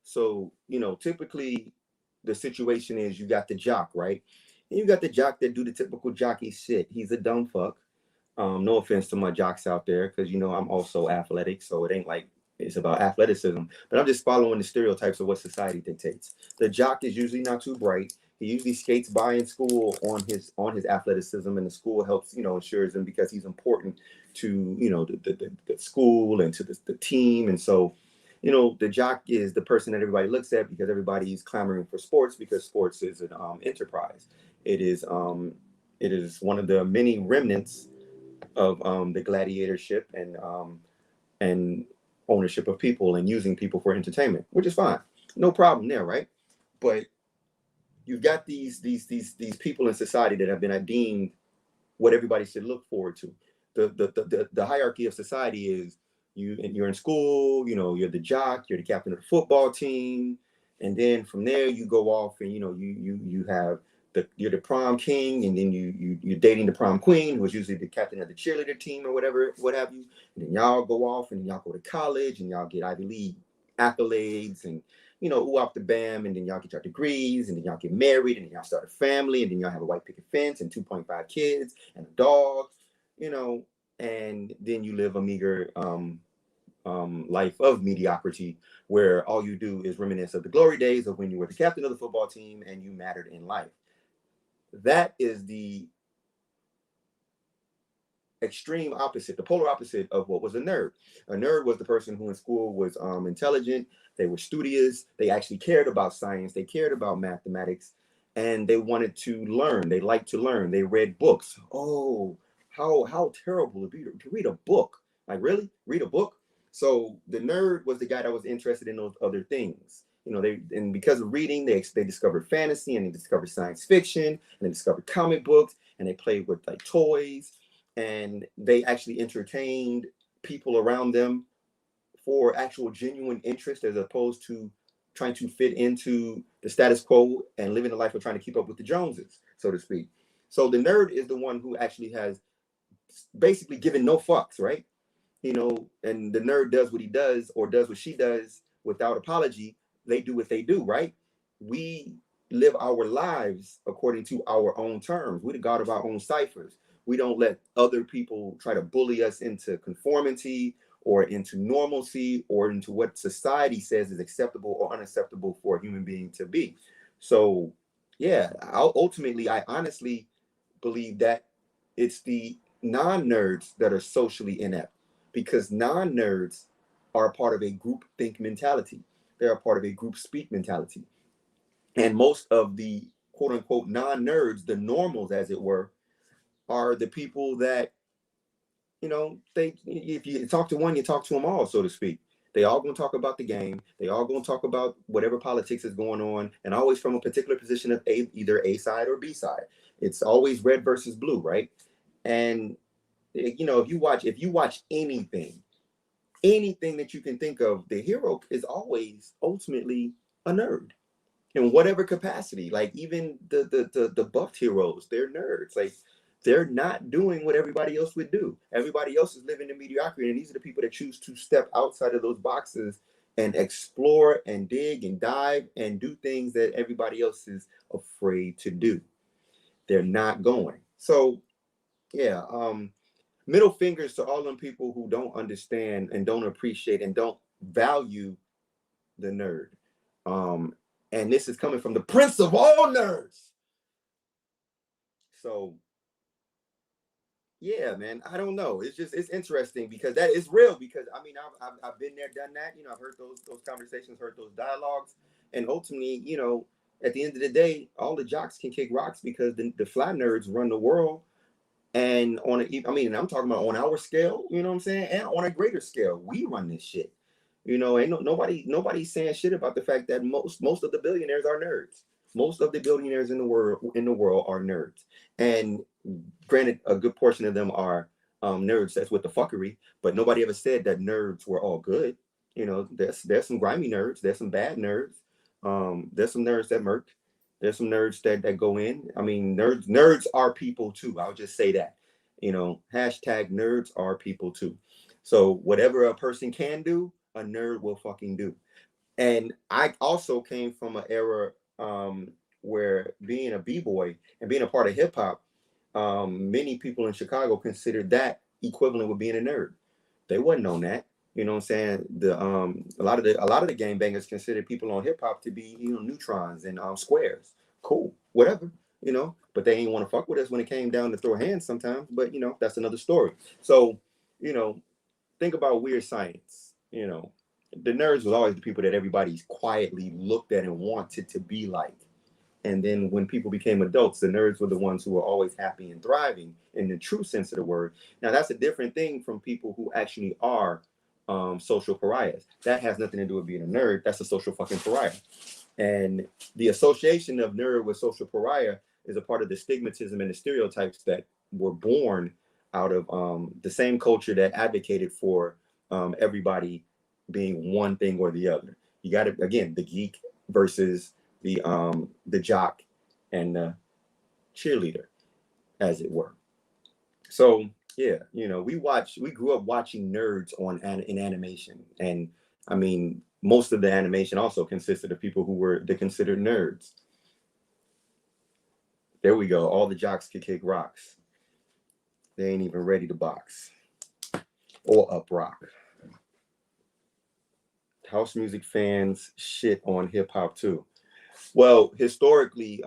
So, typically the situation is you got the jock, right? And you got the jock that do the typical jockey shit. He's a dumb fuck. No offense to my jocks out there, because I'm also athletic, so it ain't like it's about athleticism. But I'm just following the stereotypes of what society dictates. The jock is usually not too bright. He usually skates by in school on his athleticism, and the school helps ensures him because he's important to the school and to the team. And so the jock is the person that everybody looks at because everybody's clamoring for sports, because sports is an enterprise. It is one of the many remnants of the gladiatorship and ownership of people and using people for entertainment, which is fine, no problem there, right? But you've got these people in society that have been deemed what everybody should look forward to. The hierarchy of society is you're in school, you're the jock, you're the captain of the football team, and then from there you go off and you have you're the prom king, and then you're dating the prom queen, who is usually the captain of the cheerleader team or whatever, what have you. And then y'all go off and y'all go to college and y'all get Ivy League accolades and ooh off the bam, and then y'all get your degrees, and then y'all get married, and then y'all start a family, and then y'all have a white picket fence and 2.5 kids and a dog, you know, and then you live a meager life of mediocrity, where all you do is reminisce of the glory days of when you were the captain of the football team and you mattered in life. That is the extreme opposite, the polar opposite of what was a nerd. A nerd was the person who in school was intelligent, they were studious, they actually cared about science, they cared about mathematics, and they wanted to learn. They liked to learn. They read books. Oh, how terrible to read a book. Like, really? Read a book? So the nerd was the guy that was interested in those other things. And because of reading, they discovered fantasy, and they discovered science fiction, and they discovered comic books, and they played with like toys, and they actually entertained people around them for actual genuine interest, as opposed to trying to fit into the status quo and living the life of trying to keep up with the Joneses, so to speak. So the nerd is the one who actually has basically given no fucks, right? And the nerd does what he does, or does what she does, without apology. They do what they do, right? We live our lives according to our own terms. We're the god of our own ciphers. We don't let other people try to bully us into conformity or into normalcy or into what society says is acceptable or unacceptable for a human being to be. So, yeah, ultimately, I honestly believe that it's the non-nerds that are socially inept, because non-nerds are a part of a group think mentality. They're a part of a group speak mentality. And most of the quote unquote non-nerds, the normals as it were, are the people that, they, if you talk to one, you talk to them all, so to speak. They all gonna talk about the game. They all gonna talk about whatever politics is going on, and always from a particular position of either A side or B side. It's always red versus blue, right? And if you watch anything that you can think of, the hero is always ultimately a nerd in whatever capacity. Like, even the buffed heroes, they're nerds. Like, they're not doing what everybody else would do. Everybody else is living in mediocrity, and these are the people that choose to step outside of those boxes and explore and dig and dive and do things that everybody else is afraid to do. They're not going. So, yeah, middle fingers to all them people who don't understand and don't appreciate and don't value the nerd. Um, and this is coming from the prince of all nerds. So, yeah, man, I don't know. It's interesting because that is real. Because I mean, I've been there, done that. I've heard those conversations, heard those dialogues, and ultimately, at the end of the day, all the jocks can kick rocks because the fly nerds run the world. And I'm talking about on our scale, you know what I'm saying, and on a greater scale, we run this shit. Ain't nobody's saying shit about the fact that most of the billionaires are nerds. Most of the billionaires in the world are nerds. And granted, a good portion of them are nerds. That's with the fuckery. But nobody ever said that nerds were all good. There's some grimy nerds. There's some bad nerds. There's some nerds that murk. There's some nerds that go in. I mean, nerds are people too. I'll just say that. Hashtag nerds are people too. So whatever a person can do, a nerd will fucking do. And I also came from an era where being a b-boy and being a part of hip hop, many people in Chicago considered that equivalent with being a nerd. They wasn't on that. You know what I'm saying? The a lot of the gangbangers considered people on hip hop to be, neutrons and squares. Cool, whatever, But they ain't want to fuck with us when it came down to throw hands sometimes. But that's another story. So, you know, think about weird science. The nerds was always the people that everybody quietly looked at and wanted to be like. And then when people became adults, the nerds were the ones who were always happy and thriving in the true sense of the word. Now, that's a different thing from people who actually are social pariahs. That has nothing to do with being a nerd. That's a social fucking pariah. And the association of nerd with social pariah is a part of the stigmatism and the stereotypes that were born out of the same culture that advocated for everybody being one thing or the other. You got to, again, the geek versus the jock and the cheerleader, as it were. So yeah, we grew up watching nerds in animation, and I mean, most of the animation also consisted of people who were considered nerds. There we go. All the jocks could kick rocks. They ain't even ready to box or up rock. House music fans shit on hip hop too. Well, historically,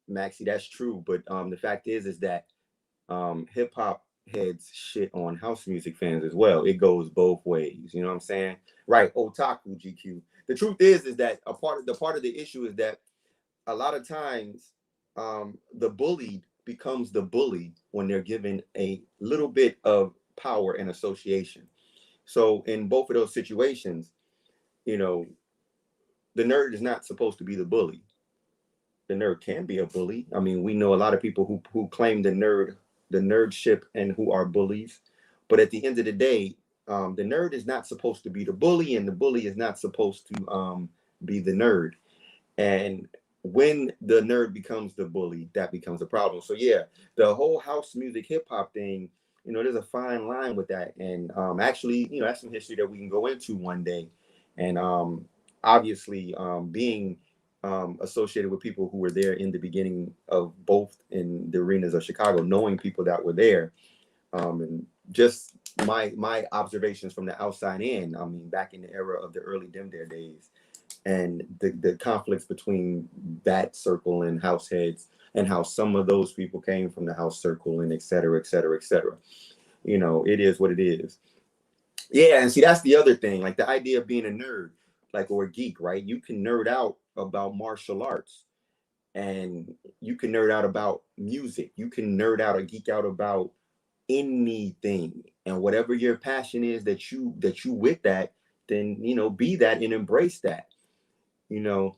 Maxie, that's true. But the fact is that hip hop heads shit on house music fans as well. It goes both ways. You know what I'm saying? Right. Otaku GQ. The truth is that part of the issue is that a lot of times the bullied becomes the bully when they're given a little bit of power and association. So in both of those situations, you know, the nerd is not supposed to be the bully. The nerd can be a bully. I mean, we know a lot of people who claim the nerdship and who are bullies. But at the end of the day, the nerd is not supposed to be the bully, and the bully is not supposed to be the nerd. And when the nerd becomes the bully, that becomes a problem. So yeah, the whole house music hip hop thing, there's a fine line with that. And actually, that's some history that we can go into one day. And obviously, being associated with people who were there in the beginning of both in the arenas of Chicago, knowing people that were there, and just my observations from the outside in. I mean, back in the era of the early Dim Dare days, and the conflicts between that circle and house heads, and how some of those people came from the house circle, and et cetera, et cetera, et cetera. It is what it is. Yeah, and see, that's the other thing, like the idea of being a nerd, like, or a geek, right? You can nerd out about martial arts, and you can nerd out about music. You can nerd out or geek out about anything, and whatever your passion is that you with that, then be that and embrace that. you know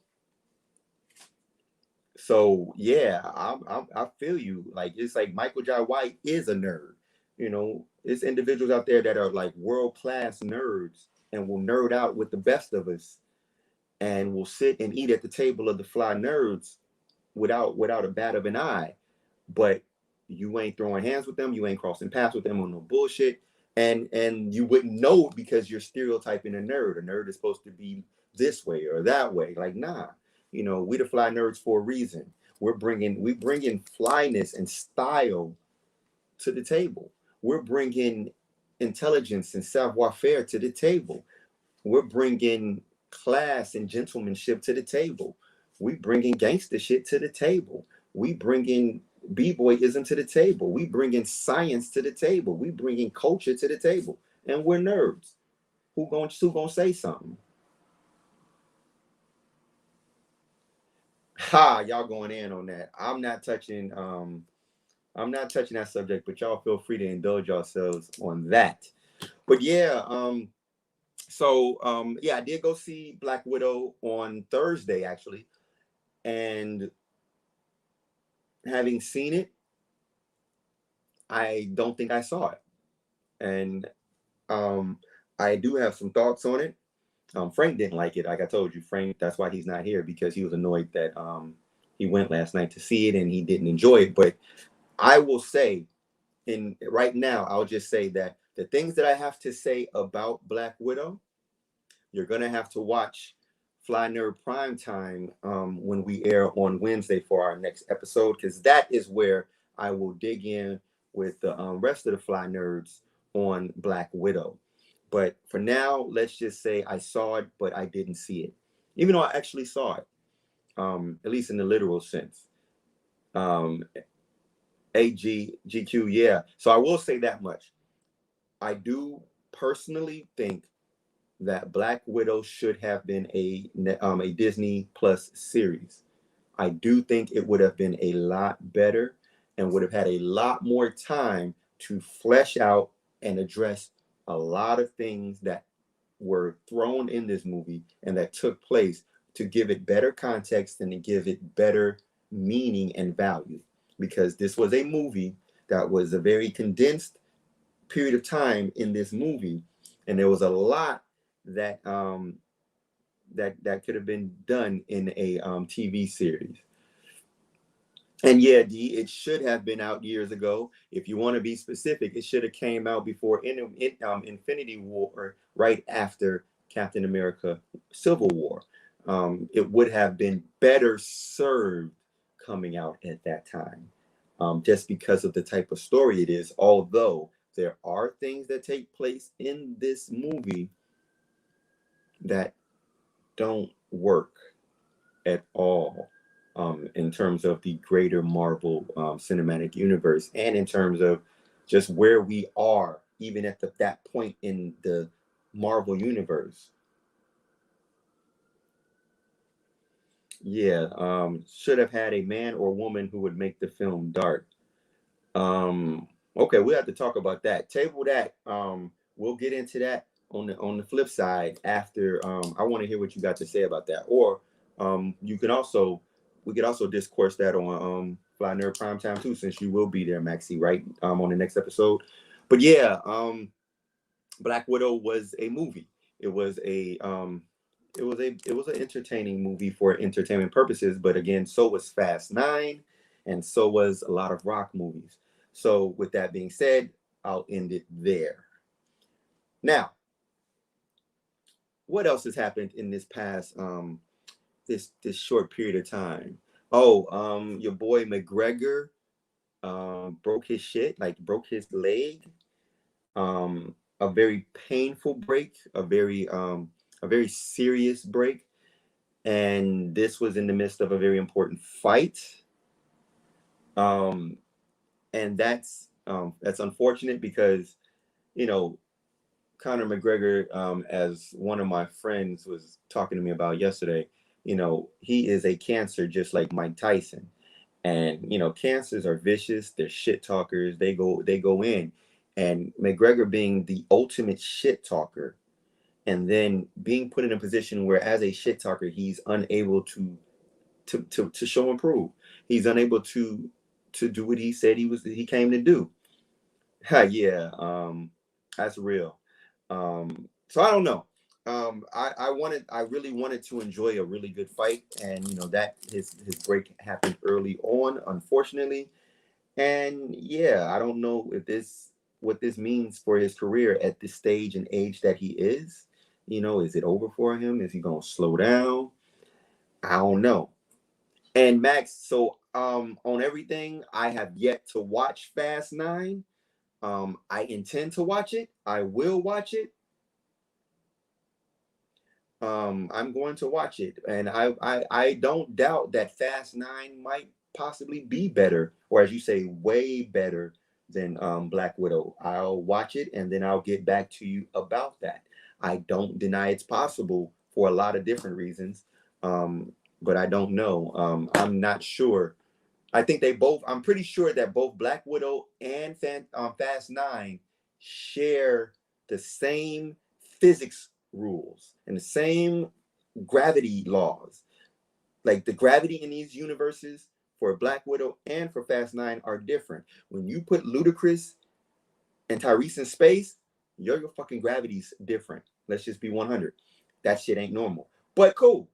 so yeah, I feel you. Like, it's like Michael Jai White is a nerd. It's individuals out there that are like world-class nerds and will nerd out with the best of us, and will sit and eat at the table of the fly nerds without a bat of an eye. But you ain't throwing hands with them, you ain't crossing paths with them on no bullshit, and you wouldn't know because you're stereotyping a nerd. A nerd is supposed to be this way or that way. Like, nah, we the fly nerds for a reason. We bringing flyness and style to the table. We're bringing intelligence and savoir-faire to the table. We're bringing class and gentlemanship to the table. We bringing gangster shit to the table. We bringing b-boyism to the table. We bringing science to the table. We bringing culture to the table. And we're nerds. Who gonna say something? Ha, y'all going in on that. I'm not touching that subject, but y'all feel free to indulge yourselves on that. But yeah, yeah, I did go see Black Widow on Thursday, actually. And having seen it, I don't think I saw it. And I do have some thoughts on it. Frank didn't like it. Like I told you, Frank, that's why he's not here, because he was annoyed that he went last night to see it and he didn't enjoy it. But I will say, right now, I'll just say that the things that I have to say about Black Widow, you're going to have to watch Fly Nerd Prime Time when we air on Wednesday for our next episode, because that is where I will dig in with the rest of the Fly Nerds on Black Widow. But for now, let's just say I saw it, but I didn't see it, even though I actually saw it, at least in the literal sense. Um, GQ, yeah. So I will say that much. I do personally think that Black Widow should have been a Disney Plus series. I do think it would have been a lot better and would have had a lot more time to flesh out and address a lot of things that were thrown in this movie and that took place, to give it better context and to give it better meaning and value. Because this was a movie that was a very condensed period of time in this movie, and there was a lot that that could have been done in a TV series. And yeah, D, it should have been out years ago. If you want to be specific, it should have came out before Infinity War, right after Captain America Civil War. It would have been better served coming out at that time, just because of the type of story it is. Although there are things that take place in this movie that don't work at all, in terms of the greater Marvel cinematic universe, and in terms of just where we are, even at that point in the Marvel universe. Yeah, should have had a man or woman who would make the film dark. Okay, we have to talk about that. Table that. We'll get into that on the flip side after. I want to hear what you got to say about that. Or you can also we could also discourse that on Fly Nerd Prime Time too, since you will be there, Maxie, right? On the next episode. But yeah, Black Widow was a movie. It was a it was an entertaining movie for entertainment purposes, but again, so was Fast Nine, and so was a lot of rock movies. So with that being said, I'll end it there. Now, what else has happened in this past this short period of time? Oh, your boy McGregor broke his shit, like broke his leg. A very painful break, a very serious break, and this was in the midst of a very important fight. Um, and that's unfortunate because, you know, Conor McGregor, as one of my friends was talking to me about yesterday, you know, he is a cancer just like Mike Tyson. And you know, cancers are vicious, they're shit talkers, they go in. And McGregor being the ultimate shit talker, and then being put in a position where as a shit talker, he's unable to show and prove. He's unable to do what he said he came to do. Yeah, that's real. So I don't know. I really wanted to enjoy a really good fight, and you know that his break happened early on, unfortunately. And yeah, I don't know if this what this means for his career at this stage and age that he is. You know, is it over for him? Is he gonna slow down? I don't know. And Max, so on everything, I have yet to watch Fast Nine. I intend to watch it. I will watch it. I'm going to watch it, and I don't doubt that Fast Nine might possibly be better, or as you say, way better than Black Widow. I'll watch it, and then I'll get back to you about that. I don't deny it's possible for a lot of different reasons, but I don't know. I'm not sure. I think they both. I'm pretty sure that both Black Widow and Fast Nine share the same physics rules and the same gravity laws. Like the gravity in these universes for Black Widow and for Fast Nine are different. When you put Ludacris and Tyrese in space, your fucking gravity's different. Let's just be 100. That shit ain't normal. But cool.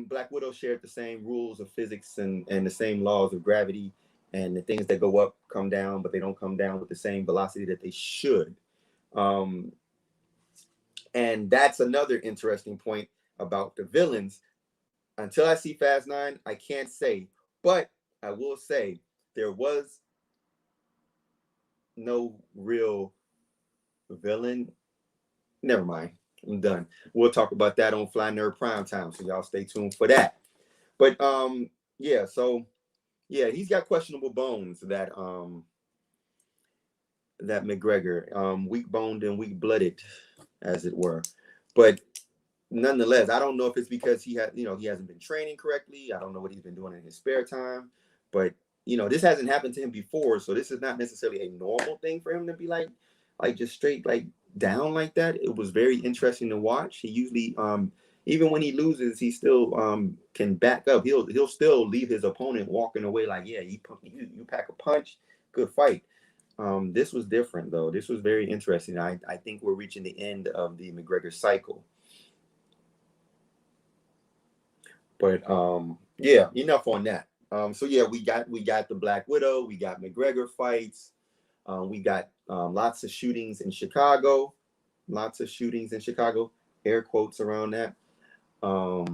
Black Widow shared the same rules of physics and the same laws of gravity, and the things that go up come down, but they don't come down with the same velocity that they should. Um, and that's another interesting point. about the villains. Until I see Fast 9, I can't say. But I will say there was no real villain. Never mind. I'm done. We'll talk about that on Fly Nerd Prime Time, so y'all stay tuned for that. But yeah, so yeah, he's got questionable bones, that that McGregor, weak boned and weak blooded, as it were. But nonetheless, I don't know if it's because he had, he hasn't been training correctly. I don't know what he's been doing in his spare time, but this hasn't happened to him before, so this is not necessarily a normal thing for him to be like just straight like down like that. It was very interesting to watch. He usually, even when he loses, he still can back up. He'll still leave his opponent walking away like, yeah, you pack a punch, good fight. This was different though. This was very interesting. I think we're reaching the end of the McGregor cycle. But yeah, enough on that. So yeah, we got the Black Widow, we got McGregor fights, we got lots of shootings in Chicago, air quotes around that. I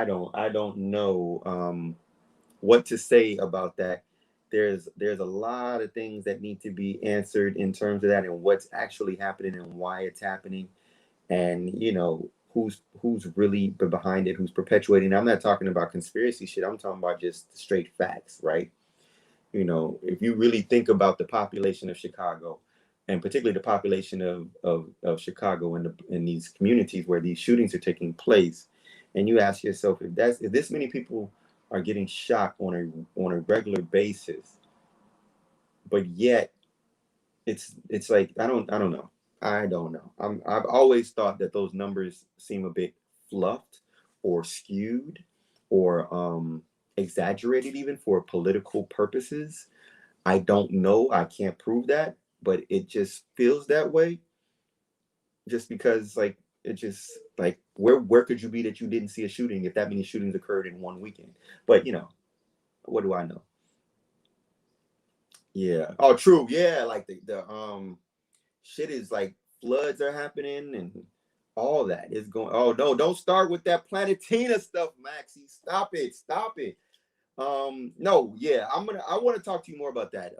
don't know what to say about that. There's a lot of things that need to be answered in terms of that, and what's actually happening and why it's happening, and who's really behind it, who's perpetuating. I'm not talking about conspiracy shit. I'm talking about just straight facts, right? If you really think about the population of Chicago, and particularly the population of Chicago in these communities where these shootings are taking place, and you ask yourself, if this many people are getting shot on a regular basis, but yet it's like I don't know. I don't know. I've always thought that those numbers seem a bit fluffed or skewed or exaggerated, even for political purposes. I don't know. I can't prove that, but it just feels that way. Just because, like, it just like where could you be that you didn't see a shooting if that many shootings occurred in one weekend? But what do I know? Yeah. Oh, true. Yeah. Like the shit is like floods are happening and all that is going. Oh no, don't start with that Planetina stuff, Maxie. Stop it. No, yeah, I want to talk to you more about that.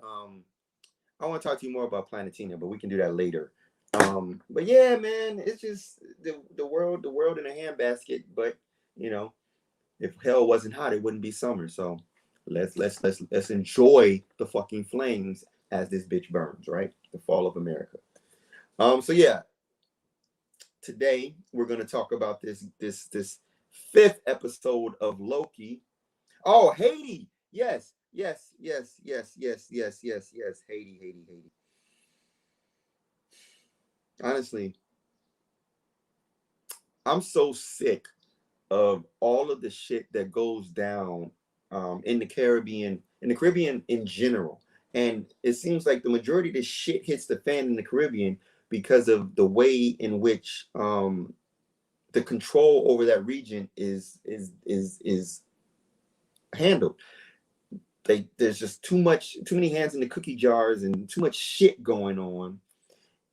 I want to talk to you more about Planetina, but we can do that later. But yeah, man, it's just the world in a handbasket. But if hell wasn't hot, it wouldn't be summer. So let's enjoy the fucking flames as this bitch burns, right? The fall of America. So yeah, today we're gonna talk about this fifth episode of Loki. Oh, Haiti. Yes. Haiti. Honestly, I'm so sick of all of the shit that goes down in the Caribbean, in general. And it seems like the majority of this shit hits the fan in the Caribbean because of the way in which the control over that region is handled. There's just too many hands in the cookie jars and too much shit going on.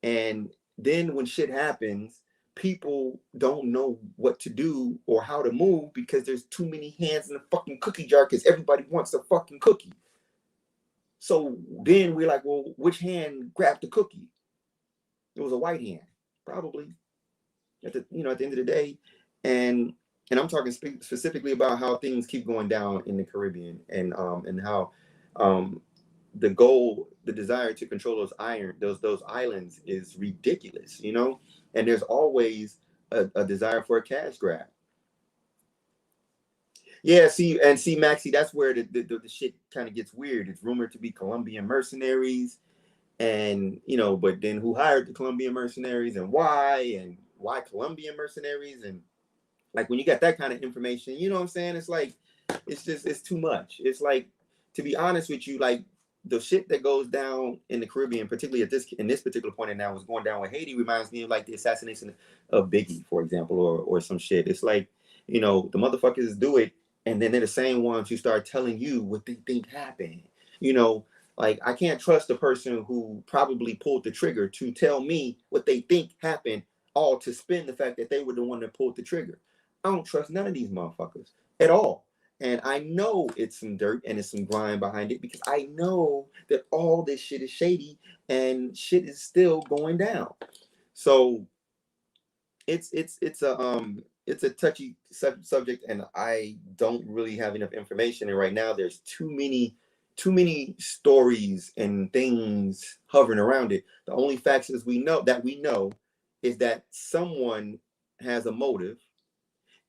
And then when shit happens, people don't know what to do or how to move because there's too many hands in the fucking cookie jar because everybody wants a fucking cookie. So then we're like, well, which hand grabbed the cookie? It was a white hand, probably. At the end of the day, and I'm talking specifically about how things keep going down in the Caribbean, and how the desire to control those islands is ridiculous, and there's always a desire for a cash grab. Yeah, see, Maxie, that's where the shit kind of gets weird. It's rumored to be Colombian mercenaries, and but then who hired the Colombian mercenaries and why Colombian mercenaries, and like when you got that kind of information, you know what I'm saying? It's like it's too much. It's like, to be honest with you, like the shit that goes down in the Caribbean, particularly in this particular point, and now what's going down with Haiti, reminds me of like the assassination of Biggie, for example, or some shit. It's like, the motherfuckers do it, and then they're the same ones who start telling you what they think happened. Like, I can't trust the person who probably pulled the trigger to tell me what they think happened all to spin the fact that they were the one that pulled the trigger. I don't trust none of these motherfuckers at all. And I know it's some dirt and it's some grime behind it because I know that all this shit is shady and shit is still going down. So it's a touchy subject, and I don't really have enough information. And right now, there's too many stories and things hovering around it. The only facts is we know is that someone has a motive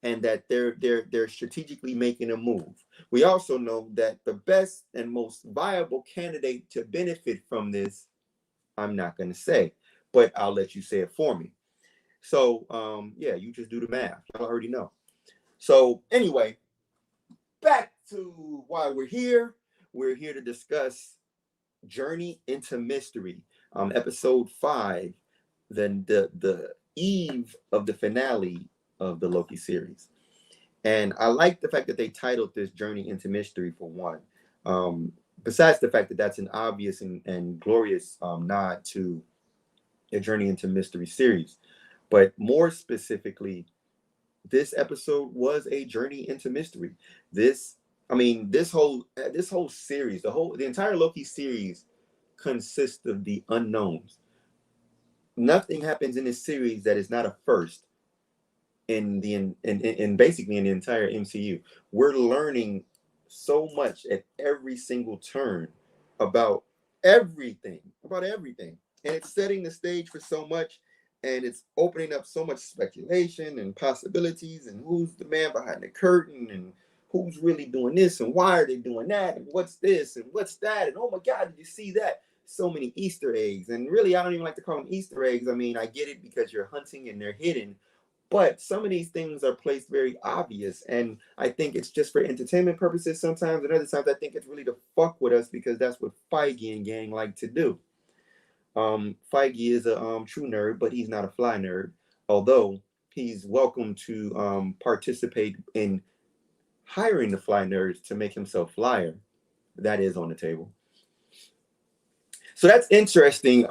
and that they're strategically making a move. We also know that the best and most viable candidate to benefit from this, I'm not going to say, but I'll let you say it for me. So yeah, you just do the math. Y'all already know. So anyway, back to why we're here. We're here to discuss Journey into Mystery, episode 5, then the eve of the finale of the Loki series. And I like the fact that they titled this Journey into Mystery for one. Besides the fact that that's an obvious and glorious nod to the Journey into Mystery series. But more specifically, this episode was a journey into mystery. This whole series, the entire Loki series consists of the unknowns. Nothing happens in this series that is not a first in basically in the entire MCU. We're learning so much at every single turn about everything, and it's setting the stage for so much, and it's opening up so much speculation and possibilities, and who's the man behind the curtain, and who's really doing this, and why are they doing that, and what's this and what's that, and oh my God, did you see that? So many Easter eggs. And really, I don't even like to call them Easter eggs. I mean, I get it because you're hunting and they're hidden, but some of these things are placed very obvious, and I think it's just for entertainment purposes sometimes, and other times I think it's really to fuck with us because that's what Feige and gang like to do. Feige is a true nerd, but he's not a fly nerd, although he's welcome to participate in hiring the fly nerds to make himself flyer. That is on the table. So that's interesting.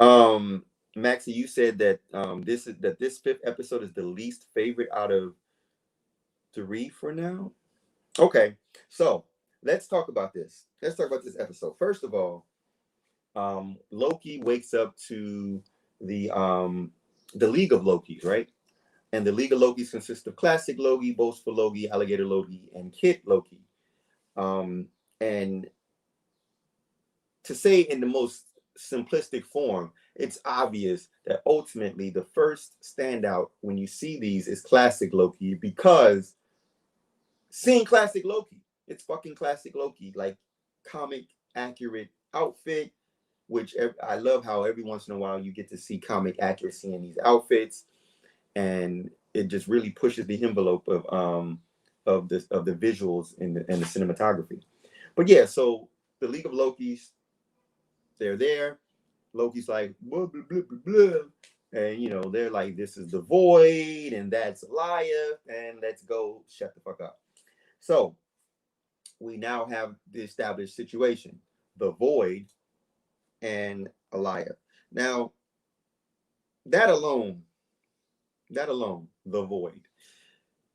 Maxie, you said that this 5th episode is the least favorite out of 3 for now. Okay, so let's talk about this. Let's talk about this episode. First of all, Loki wakes up to the League of Lokis, right? And the League of Lokis consists of classic Loki, boastful Loki, alligator Loki, and Kid Loki. And to say in the most simplistic form, it's obvious that ultimately the first standout when you see these is classic Loki, because seeing classic Loki, it's fucking classic Loki, like comic accurate outfit, which I love how every once in a while you get to see comic accuracy in these outfits, and it just really pushes the envelope of the visuals and the cinematography. But yeah, so the League of Lokis, they're there. Loki's like blah blah blah blah blah, and you know they're like, this is the void, and that's Elias, and let's go shut the fuck up. So we now have the established situation: the void and Elias. Now that alone, the void.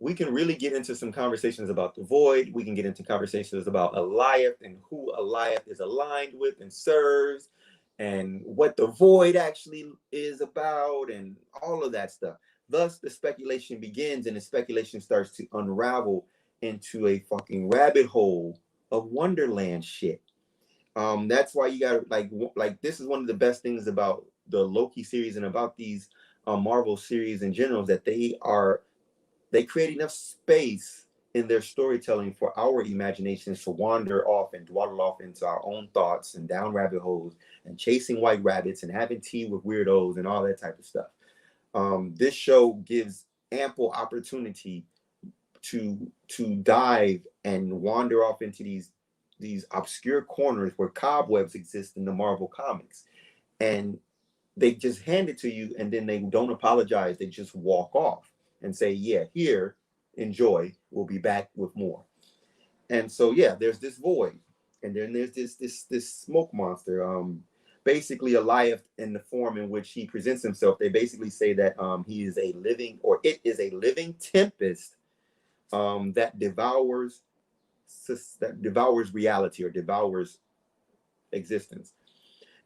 We can really get into some conversations about the void. We can get into conversations about Elias and who Elias is aligned with and serves, and what the void actually is about, and all of that stuff. Thus, the speculation begins, and the speculation starts to unravel into a fucking rabbit hole of Wonderland shit. That's why you got like this is one of the best things about the Loki series and about these Marvel series in general, is that they create enough space in their storytelling for our imaginations to wander off and dwaddle off into our own thoughts and down rabbit holes and chasing white rabbits and having tea with weirdos and all that type of stuff. This show gives ample opportunity to dive and wander off into these obscure corners where cobwebs exist in the Marvel comics, and they just hand it to you, and then they don't apologize. They just walk off and say, yeah, here, enjoy, we'll be back with more. And so yeah, there's this void, and then there's this smoke monster. basically Eliath in the form in which he presents himself. They basically say that he is a living, or it is a living tempest that devours reality, or devours existence.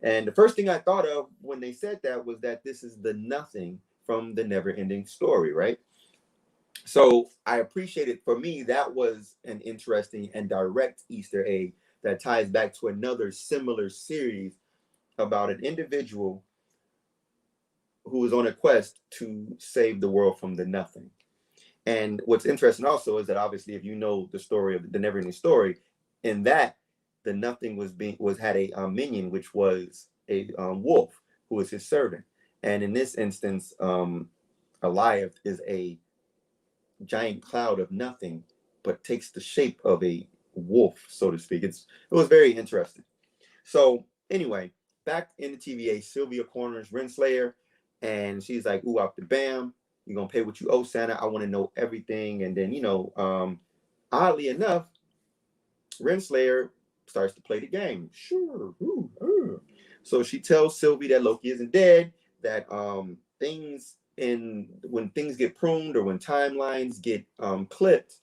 And the first thing I thought of when they said that was that this is the nothing from the Neverending Story, right? So I appreciate it. For me, that was an interesting and direct Easter egg that ties back to another similar series about an individual who is on a quest to save the world from the nothing. And what's interesting also is that obviously, if you know the story of the Neverending Story, in that the nothing had a minion, which was a wolf who was his servant. And in this instance, Eliath is a giant cloud of nothing, but takes the shape of a wolf, so to speak. It was very interesting. So anyway, back in the TVA, Sylvia corners Renslayer, and she's like, "Ooh, up the bam, you're gonna pay what you owe, Santa. I want to know everything." And then, oddly enough, Renslayer starts to play the game. Sure. So she tells Sylvie that Loki isn't dead, that when things get pruned, or when timelines get clipped,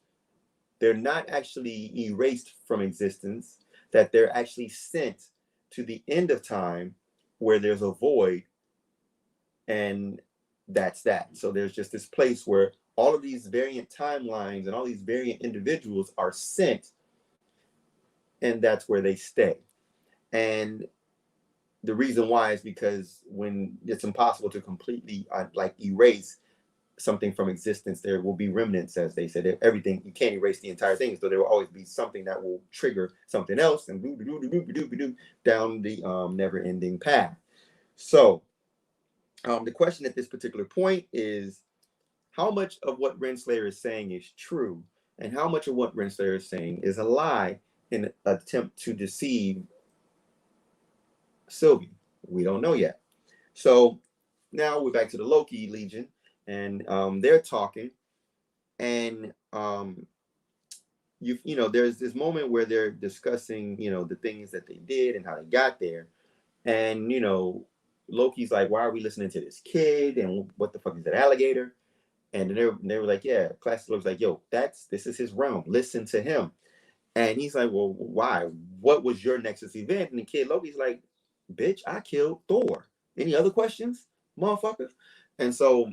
they're not actually erased from existence, that they're actually sent to the end of time where there's a void, and that's that. So there's just this place where all of these variant timelines and all these variant individuals are sent, and that's where they stay. And the reason why is because when it's impossible to completely erase something from existence, there will be remnants, as they said. Everything, you can't erase the entire thing, so there will always be something that will trigger something else, and down the never-ending path. So the question at this particular point is, how much of what Renslayer is saying is true, and how much of what Renslayer is saying is a lie in an attempt to deceive Sylvie? We don't know yet. So now we're back to the Loki Legion, and they're talking, and there's this moment where they're discussing, the things that they did and how they got there, and Loki's like, "Why are we listening to this kid? And what the fuck is that alligator?" And they were like, "Yeah." Classic Loki's like, "Yo, this is his realm. Listen to him." And he's like, "Well, why? What was your Nexus event?" And the kid Loki's like, "Bitch, I killed Thor. Any other questions, motherfucker?" And so,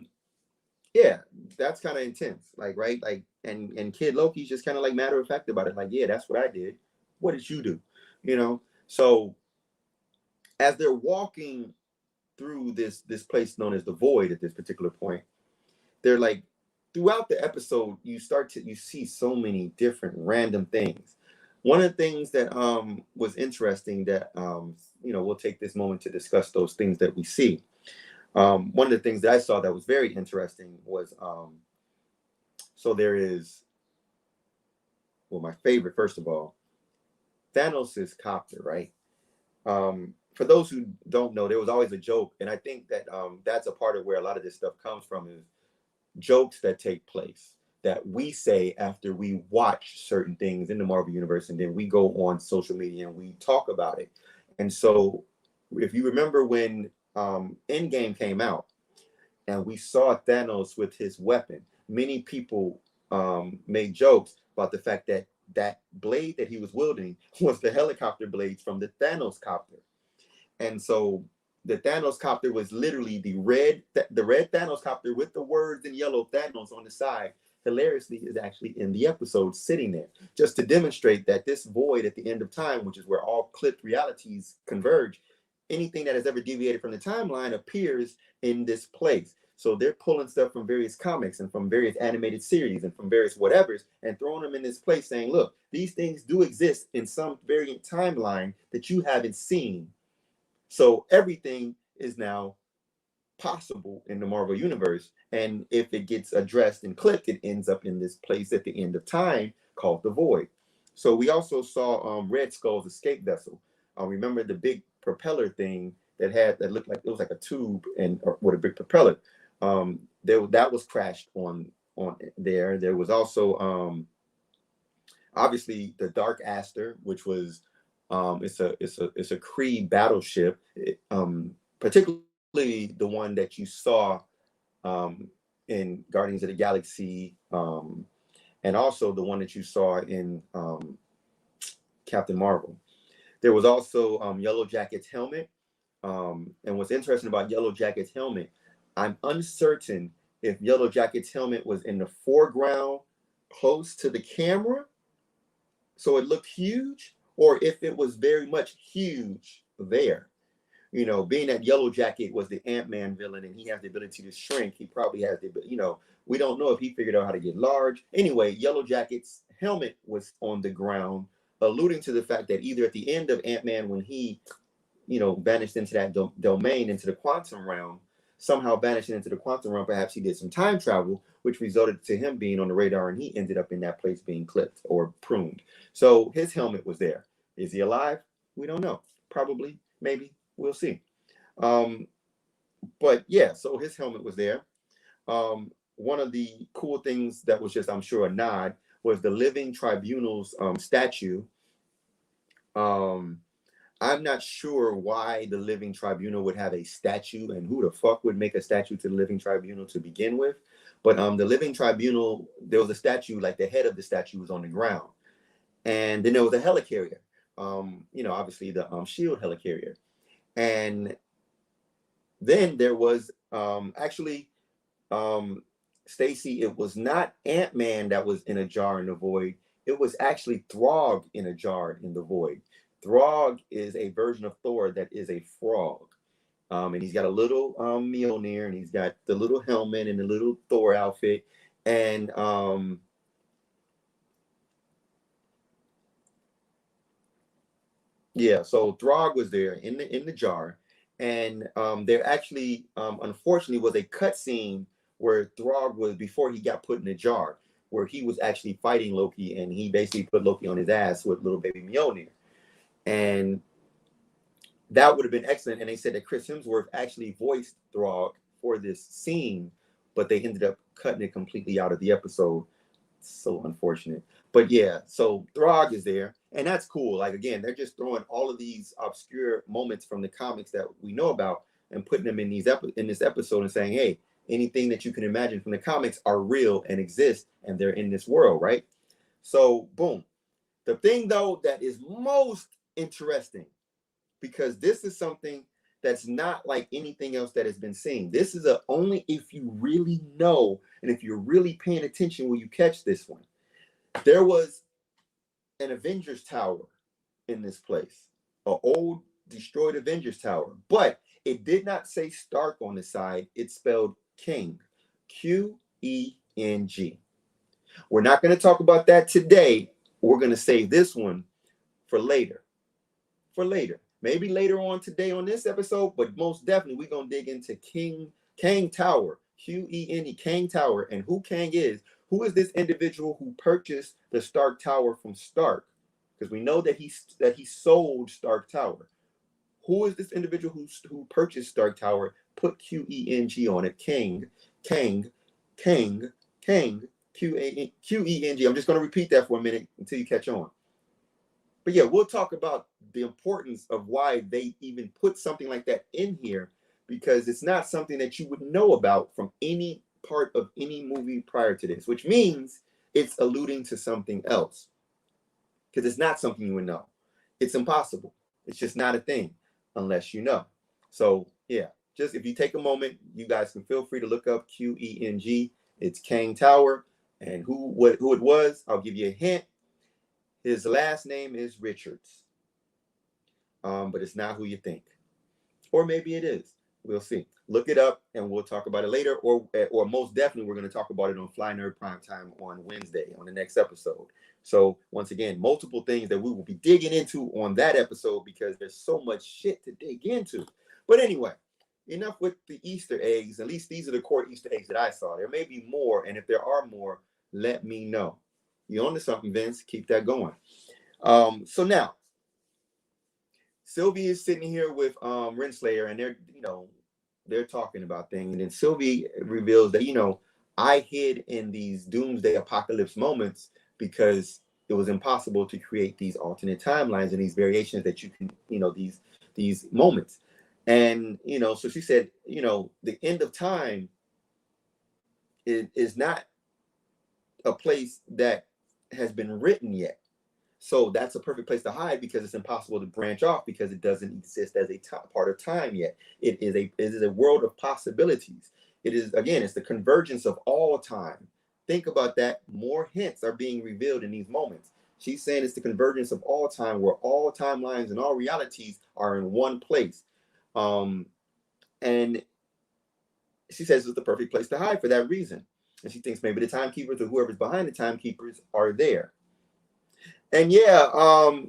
yeah, that's kind of intense. Like, right? Like, and kid Loki's just kind of like matter of fact about it. Like, "Yeah, that's what I did. What did you do?" So as they're walking through this place known as the Void at this particular point, they're like, throughout the episode, you see so many different random things. One of the things that was interesting, that we'll take this moment to discuss those things that we see. One of the things that I saw that was very interesting was so there is, well, my favorite, first of all, Thanos' copter, right? For those who don't know, there was always a joke, and I think that that's a part of where a lot of this stuff comes from, is jokes that take place that we say after we watch certain things in the Marvel Universe, and then we go on social media and we talk about it. And so if you remember when Endgame came out and we saw Thanos with his weapon, many people made jokes about the fact that that blade that he was wielding was the helicopter blades from the Thanos copter. And so the Thanos copter was literally the red Thanos copter with the words in yellow Thanos on the side. Hilariously, is actually in the episode sitting there, just to demonstrate that this void at the end of time, which is where all clipped realities converge, anything that has ever deviated from the timeline appears in this place. So they're pulling stuff from various comics and from various animated series and from various whatevers and throwing them in this place, saying, "Look, these things do exist in some variant timeline that you haven't seen." So everything is now possible in the Marvel Universe. And if it gets addressed and clipped, it ends up in this place at the end of time called the Void. So we also saw Red Skull's escape vessel. Remember the big propeller thing that looked like it was like a tube with a big propeller. That was crashed on there. There was also obviously the Dark Aster, which was It's a Kree battleship, particularly the one that you saw in Guardians of the Galaxy, and also the one that you saw in Captain Marvel. There was also Yellow Jacket's helmet. And what's interesting about Yellow Jacket's helmet, I'm uncertain if Yellow Jacket's helmet was in the foreground close to the camera, so it looked huge, or if it was very much huge there. You know, being that Yellow Jacket was the Ant-Man villain and he has the ability to shrink, he probably has the, you know, we don't know if he figured out how to get large. Anyway, Yellow Jacket's helmet was on the ground, alluding to the fact that either at the end of Ant-Man, when he, you know, vanished into that domain, into the quantum realm, somehow vanishing into the quantum realm, perhaps he did some time travel, which resulted to him being on the radar, and he ended up in that place being clipped or pruned. So his helmet was there. Is he alive? We don't know. Probably, maybe, we'll see. But yeah, so his helmet was there. One of the cool things that was just, I'm sure, a nod was the Living Tribunal's statue. I'm not sure why the Living Tribunal would have a statue, and who the fuck would make a statue to the Living Tribunal to begin with. But the Living Tribunal, there was a statue, like the head of the statue was on the ground. And then there was a helicarrier, you know, obviously the shield helicarrier. And then there was actually, Stacy, it was not Ant-Man that was in a jar in the void. It was actually Throg in a jar in the void. Throg is a version of Thor that is a frog. And he's got a little Mjolnir, and he's got the little helmet and the little Thor outfit. And yeah, so Throg was there in the jar. And there actually, unfortunately, was a cutscene where Throg was, before he got put in the jar, where he was actually fighting Loki, and he basically put Loki on his ass with little baby Mjolnir. And that would have been excellent. And they said that Chris Hemsworth actually voiced Throg for this scene, but they ended up cutting it completely out of the episode. So unfortunate. But yeah, so Throg is there, and that's cool. Like, again, they're just throwing all of these obscure moments from the comics that we know about and putting them in these in this episode and saying, hey, anything that you can imagine from the comics are real and exist, and they're in this world, right? So boom. The thing though that is most interesting, because this is something that's not like anything else that has been seen. This is only if you really know and if you're really paying attention will you catch this one. There was an Avengers Tower in this place, an old destroyed Avengers Tower, but it did not say Stark on the side. It spelled King, Q-E-N-G. We're not going to talk about that today. We're going to save this one for later. Maybe later on today on this episode, but most definitely we're going to dig into Kang Tower, Q-E-N-E, Kang Tower, and who Kang is. Who is this individual who purchased the Stark Tower from Stark? Because we know that he sold Stark Tower. Who is this individual who purchased Stark Tower? Put Q-E-N-G on it. Kang, Q-E-N-G. I'm just going to repeat that for a minute until you catch on. But yeah, we'll talk about the importance of why they even put something like that in here, because it's not something that you would know about from any part of any movie prior to this, which means it's alluding to something else, because it's not something you would know. It's impossible. It's just not a thing unless you know. So yeah, just if you take a moment, you guys can feel free to look up Q-E-N-G. It's Kang Tower, and who it was, I'll give you a hint. His last name is Richards, but it's not who you think, or maybe it is. We'll see. Look it up, and we'll talk about it later, or most definitely we're going to talk about it on Fly Nerd Primetime on Wednesday on the next episode. So once again, multiple things that we will be digging into on that episode, because there's so much shit to dig into. But anyway, enough with the Easter eggs. At least these are the core Easter eggs that I saw. There may be more, and if there are more, let me know. You onto something, Vince? Keep that going. So now, Sylvie is sitting here with Renslayer, and they're talking about things. And then Sylvie reveals that, I hid in these doomsday apocalypse moments because it was impossible to create these alternate timelines and these variations that you can, these moments. And, so she said, the end of time is not a place that has been written yet. So that's a perfect place to hide, because it's impossible to branch off, because it doesn't exist as a part of time yet. It is a world of possibilities. It is, again, it's the convergence of all time. Think about that. More hints are being revealed in these moments. She's saying it's the convergence of all time, where all timelines and all realities are in one place. And she says it's the perfect place to hide for that reason. And she thinks maybe the timekeepers or whoever's behind the timekeepers are there. And yeah,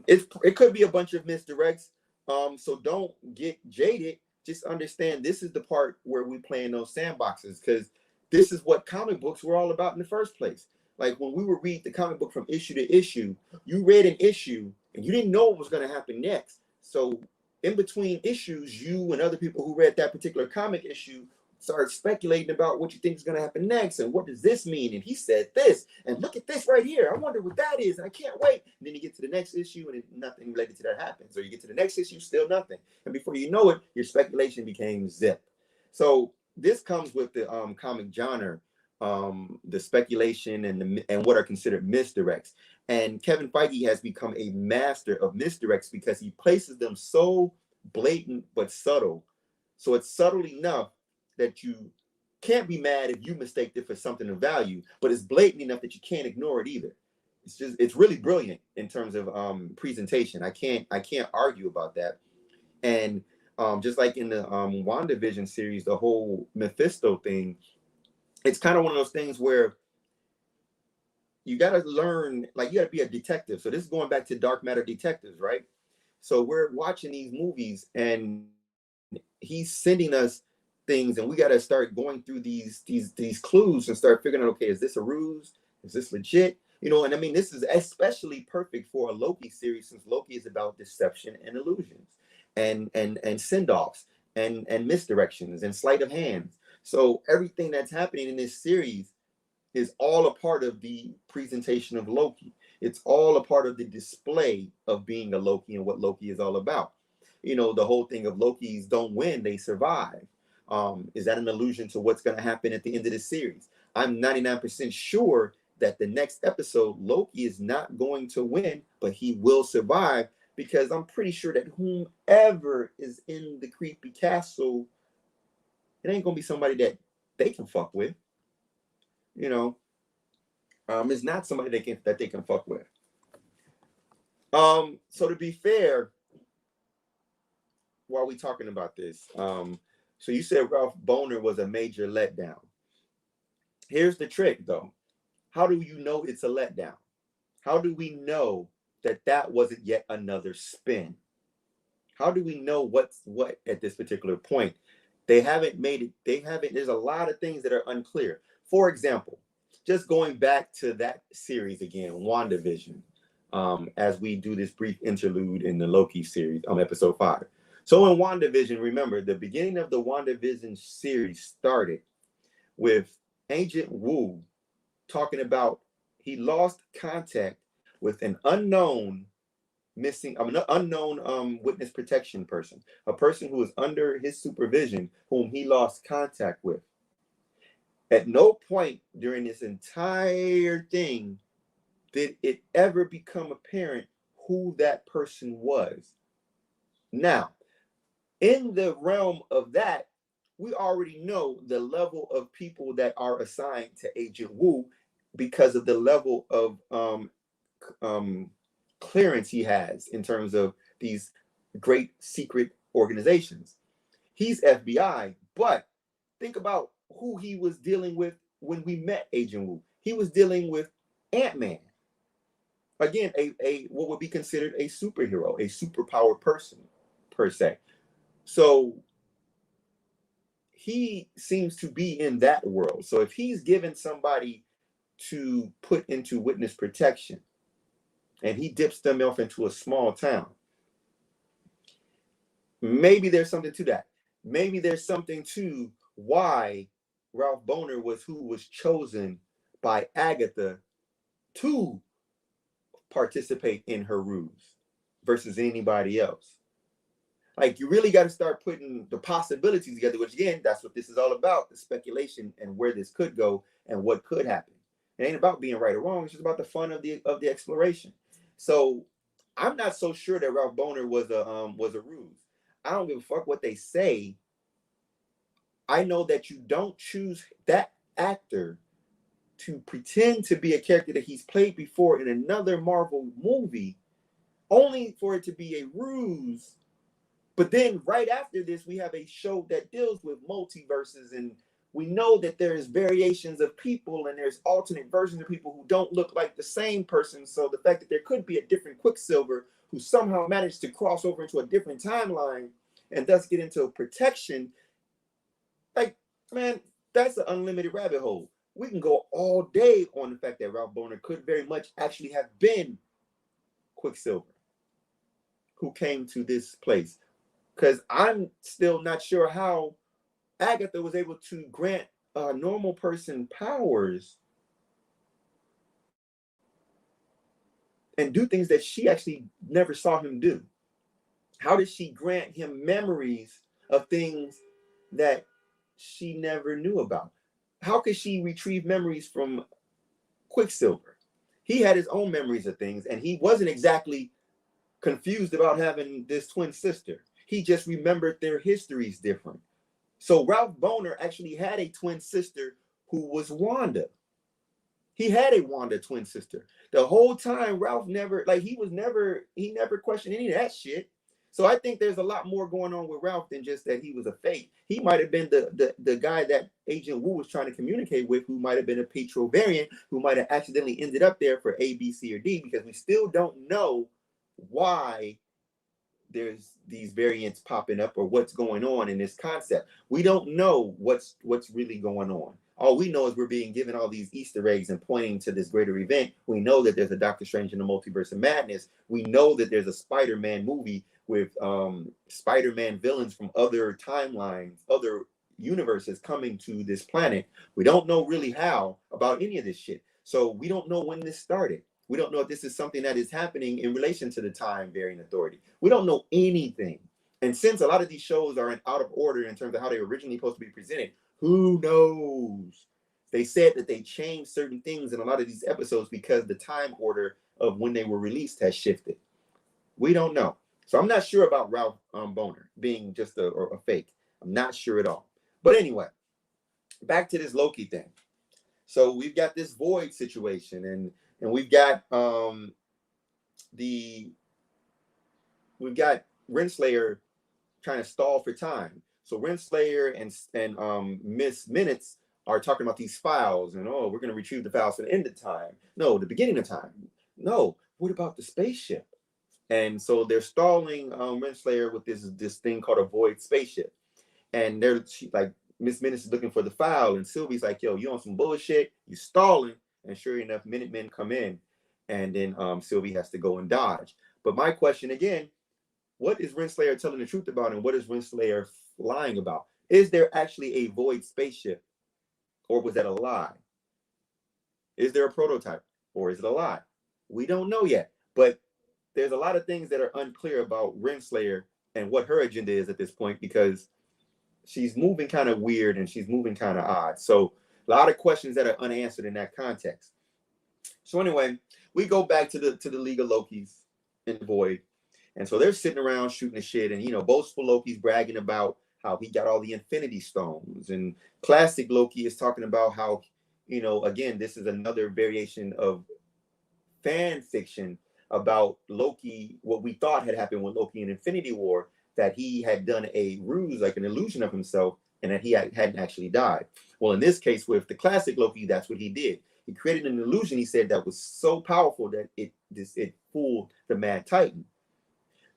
it could be a bunch of misdirects. So don't get jaded. Just understand this is the part where we play in those sandboxes, because this is what comic books were all about in the first place. Like when we would read the comic book from issue to issue, you read an issue and you didn't know what was going to happen next. So in between issues, you and other people who read that particular comic issue start speculating about what you think is going to happen next, and what does this mean, and he said this, and look at this right here, I wonder what that is, and I can't wait. And then you get to the next issue and nothing related to that happens, or you get to the next issue, still nothing, and before you know it, your speculation became zip. So this comes with the comic genre, the speculation and what are considered misdirects. And Kevin Feige has become a master of misdirects, because he places them so blatant but subtle. So it's subtle enough that you can't be mad if you mistaked it for something of value, but it's blatant enough that you can't ignore it either. It's really brilliant in terms of presentation. I can't argue about that. And just like in the WandaVision series, the whole Mephisto thing, it's kind of one of those things where you got to learn, like you got to be a detective. So this is going back to Dark Matter Detectives, right? So we're watching these movies and he's sending us things, and we got to start going through these clues and start figuring out, okay, is this a ruse? Is this legit? And I mean, this is especially perfect for a Loki series, since Loki is about deception and illusions and send-offs and misdirections and sleight of hands. So everything that's happening in this series is all a part of the presentation of Loki. It's all a part of the display of being a Loki and what Loki is all about. The whole thing of Lokis don't win, they survive. Is that an allusion to what's going to happen at the end of the series? I'm 99% sure that the next episode, Loki is not going to win, but he will survive, because I'm pretty sure that whomever is in the creepy castle, it ain't going to be somebody that they can fuck with. It's not somebody that they can fuck with. So to be fair, while we talking about this, so you said Ralph Bohner was a major letdown. Here's the trick, though. How do you know it's a letdown? How do we know that wasn't yet another spin? How do we know what's what at this particular point? They haven't made it. There's a lot of things that are unclear. For example, just going back to that series again, WandaVision, as we do this brief interlude in the Loki series, episode 5. So in WandaVision, remember, the beginning of the WandaVision series started with Agent Wu talking about he lost contact with an unknown witness protection person, a person who was under his supervision, whom he lost contact with. At no point during this entire thing did it ever become apparent who that person was. Now, in the realm of that, we already know the level of people that are assigned to Agent Wu, because of the level of clearance he has in terms of these great secret organizations. He's FBI, but think about who he was dealing with when we met Agent Wu. He was dealing with Ant-Man. Again, a what would be considered a superhero, a superpowered person, per se. So he seems to be in that world. So if he's given somebody to put into witness protection and he dips them off into a small town, maybe there's something to that. Maybe there's something to why Ralph Bohner was who was chosen by Agatha to participate in her ruse versus anybody else. Like, you really got to start putting the possibilities together, which again, that's what this is all about, the speculation and where this could go and what could happen. It ain't about being right or wrong. It's just about the fun of the exploration. So I'm not so sure that Ralph Bohner was a ruse. I don't give a fuck what they say. I know that you don't choose that actor to pretend to be a character that he's played before in another Marvel movie, only for it to be a ruse. But then right after this, we have a show that deals with multiverses, and we know that there's variations of people and there's alternate versions of people who don't look like the same person. So the fact that there could be a different Quicksilver who somehow managed to cross over into a different timeline and thus get into protection, like, man, that's an unlimited rabbit hole. We can go all day on the fact that Ralph Bohner could very much actually have been Quicksilver who came to this place. Because I'm still not sure how Agatha was able to grant a normal person powers and do things that she actually never saw him do. How did she grant him memories of things that she never knew about? How could she retrieve memories from Quicksilver? He had his own memories of things, and he wasn't exactly confused about having this twin sister. He just remembered their histories different. So Ralph Bohner actually had a twin sister who was Wanda. He had a Wanda twin sister. The whole time, Ralph never questioned any of that shit. So I think there's a lot more going on with Ralph than just that he was a fake. He might have been the guy that Agent Wu was trying to communicate with, who might have been a Petro variant, who might have accidentally ended up there for A, B, C, or D, because we still don't know why there's these variants popping up or what's going on in this concept. We don't know what's really going on. All we know is we're being given all these Easter eggs and pointing to this greater event. We know that there's a Doctor Strange in the Multiverse of Madness. We know that there's a Spider-Man movie with Spider-Man villains from other timelines, other universes coming to this planet. We don't know really how about any of this shit. So we don't know when this started. We don't know if this is something that is happening in relation to the Time Variant Authority. We don't know anything. And since a lot of these shows are out of order in terms of how they were originally supposed to be presented, who knows? They said that they changed certain things in a lot of these episodes because the time order of when they were released has shifted. We don't know. So I'm not sure about Ralph Bohner being just a fake. I'm not sure at all. But anyway, back to this Loki thing. So we've got this void situation, and we've got Renslayer trying to stall for time. So Renslayer and Miss Minutes are talking about these files, and we're going to retrieve the files for the end of time. No, the beginning of time. No, what about the spaceship? And so they're stalling Renslayer with this thing called a void spaceship, and like, Miss Minutes is looking for the file, and Sylvie's like, yo, you on some bullshit, you stalling. And sure enough, Minutemen come in, and then Sylvie has to go and dodge. But my question again, what is Renslayer telling the truth about, and what is Renslayer lying about? Is there actually a void spaceship, or was that a lie? Is there a prototype, or is it a lie? We don't know yet, but there's a lot of things that are unclear about Renslayer and what her agenda is at this point, because she's moving kind of weird and she's moving kind of odd. So a lot of questions that are unanswered in that context. So anyway, we go back to the League of Lokis in the Void. And so they're sitting around shooting the shit, and boastful Loki's bragging about how he got all the Infinity Stones. And classic Loki is talking about how, again, this is another variation of fan fiction about Loki, what we thought had happened with Loki in Infinity War, that he had done a ruse, like an illusion of himself, and that he hadn't actually died. Well, in this case, with the classic Loki, that's what he did. He created an illusion, he said, that was so powerful that it fooled the Mad Titan.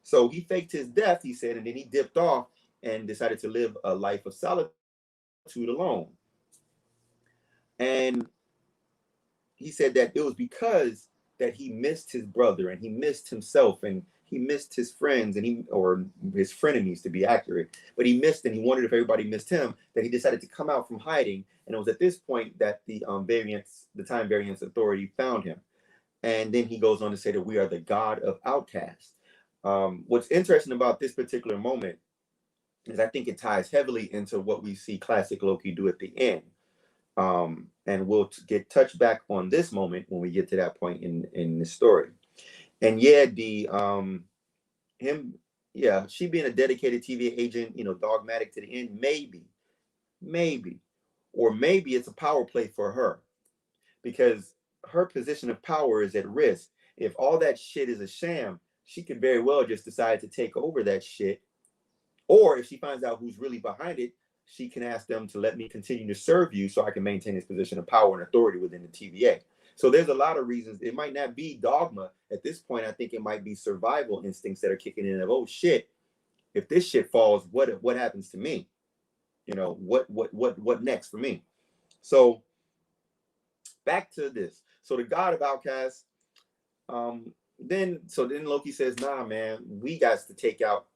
So he faked his death, he said, and then he dipped off and decided to live a life of solitude alone. And he said that it was because that he missed his brother, and he missed himself, and he missed his friends, or his frenemies, to be accurate. But he missed, and he wondered if everybody missed him, that he decided to come out from hiding. And it was at this point that the Time Variance Authority found him. And then he goes on to say that we are the God of outcasts. What's interesting about this particular moment is I think it ties heavily into what we see classic Loki do at the end. And we'll get touched back on this moment when we get to that point in the story. And yeah, she being a dedicated TVA agent, dogmatic to the end, maybe, or maybe it's a power play for her, because her position of power is at risk. If all that shit is a sham, she could very well just decide to take over that shit. Or if she finds out who's really behind it, she can ask them to let me continue to serve you so I can maintain this position of power and authority within the TVA. So there's a lot of reasons. It might not be dogma at this point. I think it might be survival instincts that are kicking in of, oh shit, if this shit falls, what happens to me? What next for me? So back to this. So the God of outcasts, then Loki says, nah, man, we got to take out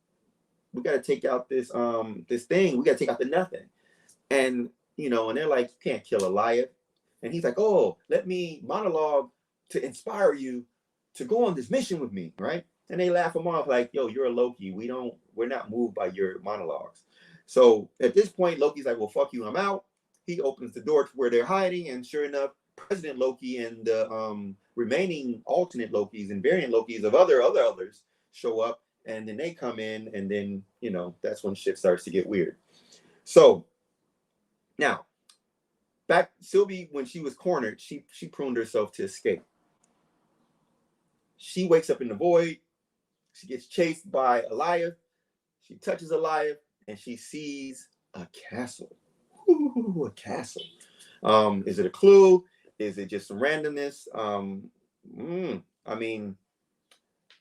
this this thing. We got to take out the nothing. And and they're like, you can't kill Elias. And he's like, oh, let me monologue to inspire you to go on this mission with me, right? And they laugh him off like, yo, you're a Loki. We're not moved by your monologues. So at this point, Loki's like, well, fuck you, I'm out. He opens the door to where they're hiding, and sure enough, President Loki and the remaining alternate Lokis and variant Lokis of others show up, and then they come in, and then that's when shit starts to get weird. So now, back Sylvie, when she was cornered, she pruned herself to escape. She wakes up in the void. She gets chased by Elias. She touches Elias, and she sees a castle. Ooh, a castle. Is it a clue? Is it just some randomness? I mean,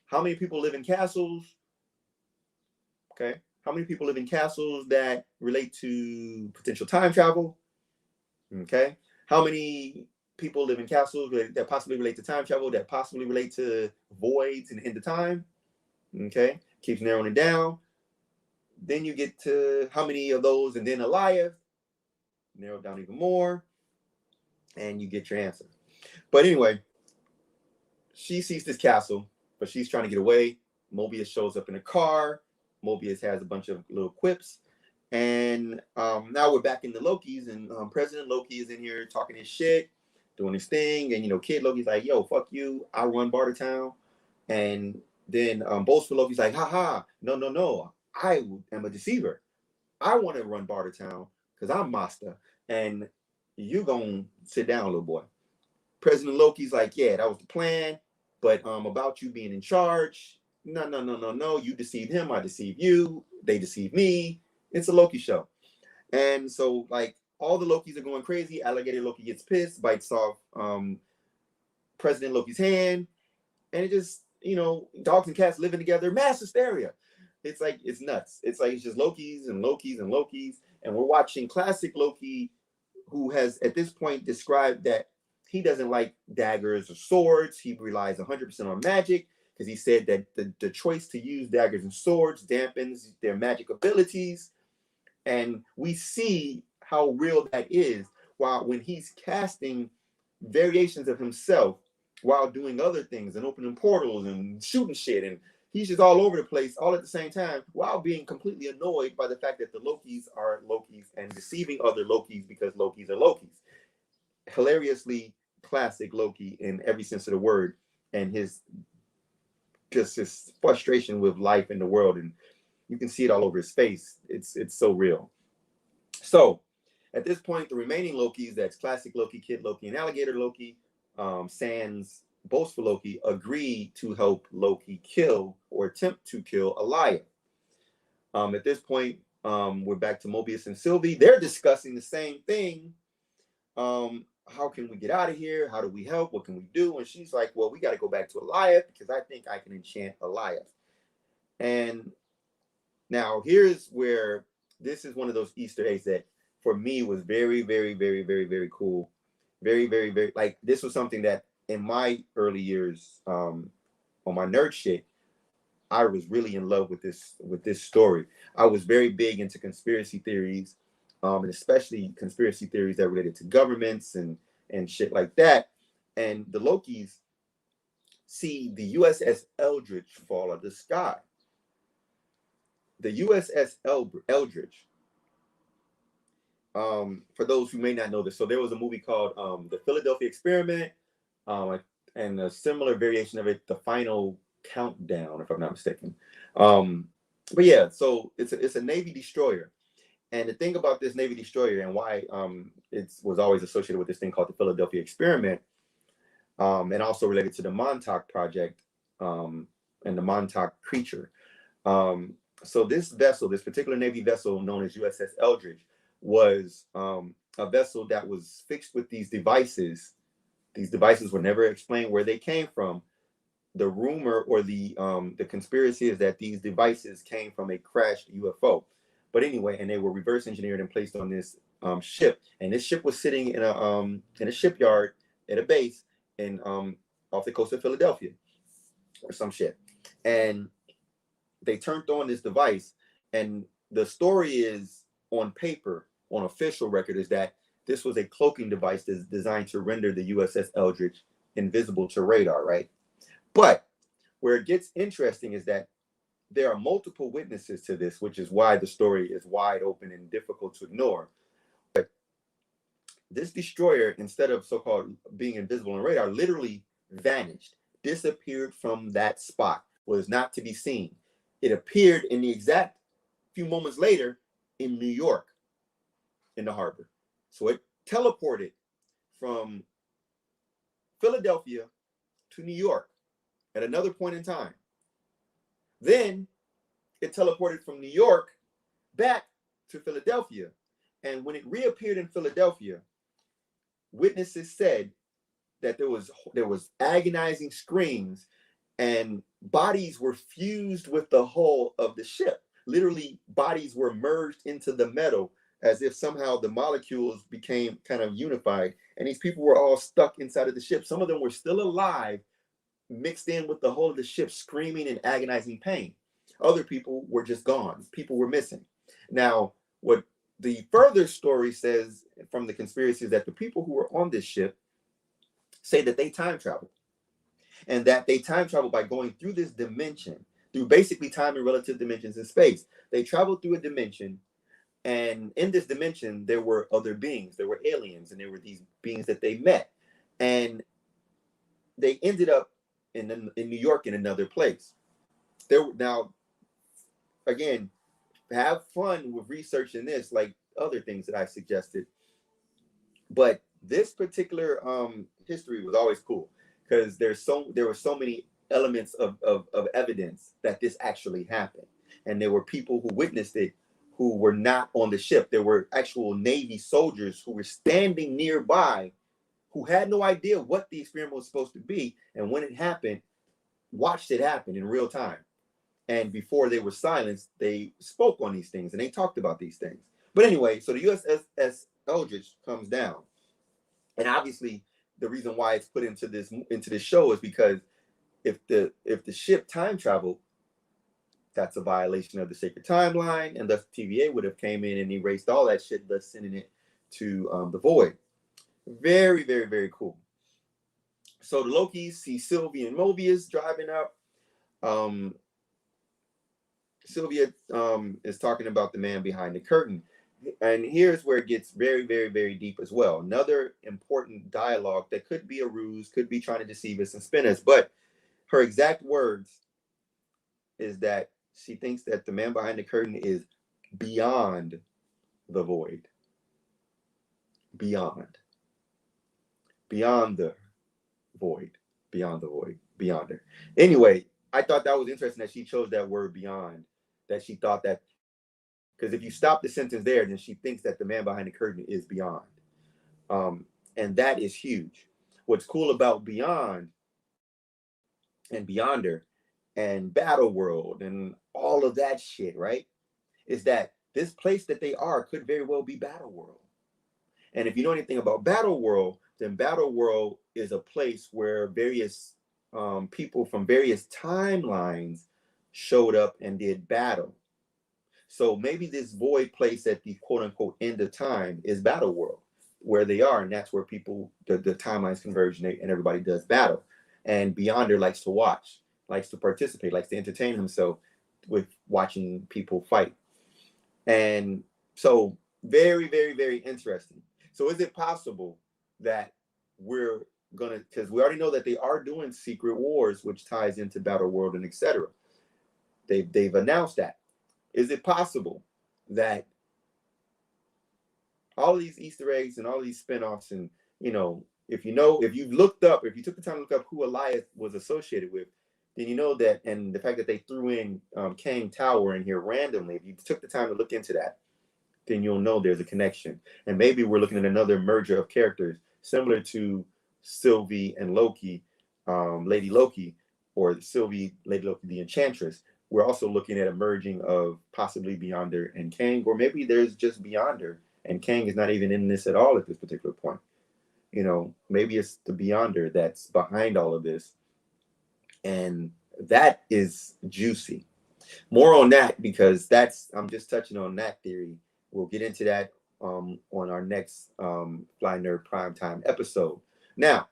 how many people live in castles? Okay. How many people live in castles that relate to potential time travel? Okay. How many people live in castles that possibly relate to time travel, that possibly relate to voids and end of time? Okay. Keeps narrowing it down. Then you get to how many of those, and then Elias, narrow down even more, and you get your answer. But anyway, she sees this castle, but she's trying to get away. Mobius shows up in a car. Mobius has a bunch of little quips. And now we're back in the Lokis, and President Loki is in here talking his shit, doing his thing. And, Kid Loki's like, yo, fuck you. I run Bartertown. And then Boastful Loki's like, haha, no. I am a deceiver. I want to run Bartertown because I'm master. And you gonna sit down, little boy. President Loki's like, yeah, that was the plan. But about you being in charge, no. You deceived him. I deceived you. They deceived me. It's a Loki show. And so, like, all the Lokis are going crazy. Alligator Loki gets pissed, bites off President Loki's hand. And it just, dogs and cats living together, mass hysteria. It's like, it's nuts. It's like, it's just Lokis and Lokis and Lokis. And we're watching classic Loki, who has at this point described that he doesn't like daggers or swords. He relies 100% on magic, because he said that the choice to use daggers and swords dampens their magic abilities. And we see how real that is when he's casting variations of himself while doing other things and opening portals and shooting shit. And he's just all over the place all at the same time, while being completely annoyed by the fact that the Lokis are Lokis and deceiving other Lokis because Lokis are Lokis. Hilariously classic Loki in every sense of the word, and his frustration with life and the world, and you can see it all over his face. It's so real. So at this point, the remaining Lokis, that's classic Loki, Kid Loki, and Alligator Loki, sans Boastful Loki, agree to help Loki kill or attempt to kill Elias. At this point, we're back to Mobius and Sylvie. They're discussing the same thing. How can we get out of here? How do we help? What can we do? And she's like, well, we got to go back to Elias, because I think I can enchant Elias. And now here's where this is one of those Easter eggs that for me was very, very, very, very, very cool. Very, very, very, like, this was something that in my early years, on my nerd shit, I was really in love with this story. I was very big into conspiracy theories, and especially conspiracy theories that related to governments and shit like that. And the Lokis see the USS Eldridge fall out of the sky. The USS Eldridge, for those who may not know this, so there was a movie called The Philadelphia Experiment, and a similar variation of it, The Final Countdown, if I'm not mistaken. But yeah, so it's a Navy destroyer. And the thing about this Navy destroyer and why it was always associated with this thing called the Philadelphia Experiment, and also related to the Montauk Project, and the Montauk Creature. So this vessel, this particular Navy vessel known as USS Eldridge, was a vessel that was fixed with these devices. These devices were never explained where they came from. The rumor or the conspiracy is that these devices came from a crashed UFO. But anyway, and they were reverse engineered and placed on this ship. And this ship was sitting in a shipyard at a base in off the coast of Philadelphia or some shit. And they turned on this device, and the story is on paper, on official record, is that this was a cloaking device that's designed to render the USS Eldridge invisible to radar, right? But where it gets interesting is that there are multiple witnesses to this, which is why the story is wide open and difficult to ignore. But this destroyer, instead of so-called being invisible on radar, literally vanished, disappeared from that spot, was not to be seen. It appeared in the exact few moments later in New York, in the harbor. So it teleported from Philadelphia to New York at another point in time. Then it teleported from New York back to Philadelphia. And when it reappeared in Philadelphia, witnesses said that there was agonizing screams, and bodies were fused with the hull of the ship. Literally, bodies were merged into the metal as if somehow the molecules became kind of unified. And these people were all stuck inside of the ship. Some of them were still alive, mixed in with the whole of the ship, screaming in agonizing pain. Other people were just gone. People were missing. Now, what the further story says from the conspiracy is that the people who were on this ship say that they time traveled, and that they time traveled by going through this dimension, through basically time and relative dimensions in space. They traveled through a dimension, and in this dimension, there were other beings. There were aliens, and there were these beings that they met. And they ended up in New York in another place. Now, again, have fun with researching this, like other things that I suggested. But this particular history was always cool because there were so many elements of evidence that this actually happened. And there were people who witnessed it who were not on the ship. There were actual Navy soldiers who were standing nearby who had no idea what the experiment was supposed to be. And when it happened, watched it happen in real time. And before they were silenced, they spoke on these things and they talked about these things. But anyway, so the USS Eldridge comes down. And obviously, the reason why it's put into this show is because if the ship time traveled, that's a violation of the sacred timeline, and thus TVA would have came in and erased all that shit, thus sending it to the void. Very, very, very cool. So the Lokis see Sylvia and Mobius driving up. Sylvia is talking about the man behind the curtain. And here's where it gets very, very, very deep as well. Another important dialogue that could be a ruse, could be trying to deceive us and spin us. But her exact words is that she thinks that the man behind the curtain is beyond the void. Beyond the void. Beyond the void. Beyond her. Anyway, I thought that was interesting that she chose that word beyond. That she thought that, because if you stop the sentence there, then she thinks that the man behind the curtain is beyond. And that is huge. What's cool about Beyond and Beyonder and Battle World and all of that shit, right, is that this place that they are could very well be Battle World. And if you know anything about Battle World, then Battle World is a place where various people from various timelines showed up and did battle. So maybe this void place at the quote unquote end of time is Battle World, where they are, and that's where people, the timelines converge and everybody does battle. and Beyonder likes to watch, likes to participate, likes to entertain himself with watching people fight. And so very, very, very interesting. So is it possible that we're gonna, because we already know that they are doing secret wars, which ties into Battle World and etc. They've announced that. Is it possible that all these Easter eggs and all these spinoffs, and if you looked up, if you took the time to look up who Elias was associated with, then you know that, and the fact that they threw in Kang Tower in here randomly, if you took the time to look into that, then you'll know there's a connection. And maybe we're looking at another merger of characters similar to Sylvie and Loki, Lady Loki, or Sylvie, Lady Loki, the Enchantress. We're also looking at a merging of possibly Beyonder and Kang, or maybe there's just Beyonder and Kang is not even in this at all at this particular point. Maybe it's the Beyonder that's behind all of this. And that is juicy. More on that, because I'm just touching on that theory. We'll get into that on our next Fly Nerd Primetime episode. Now,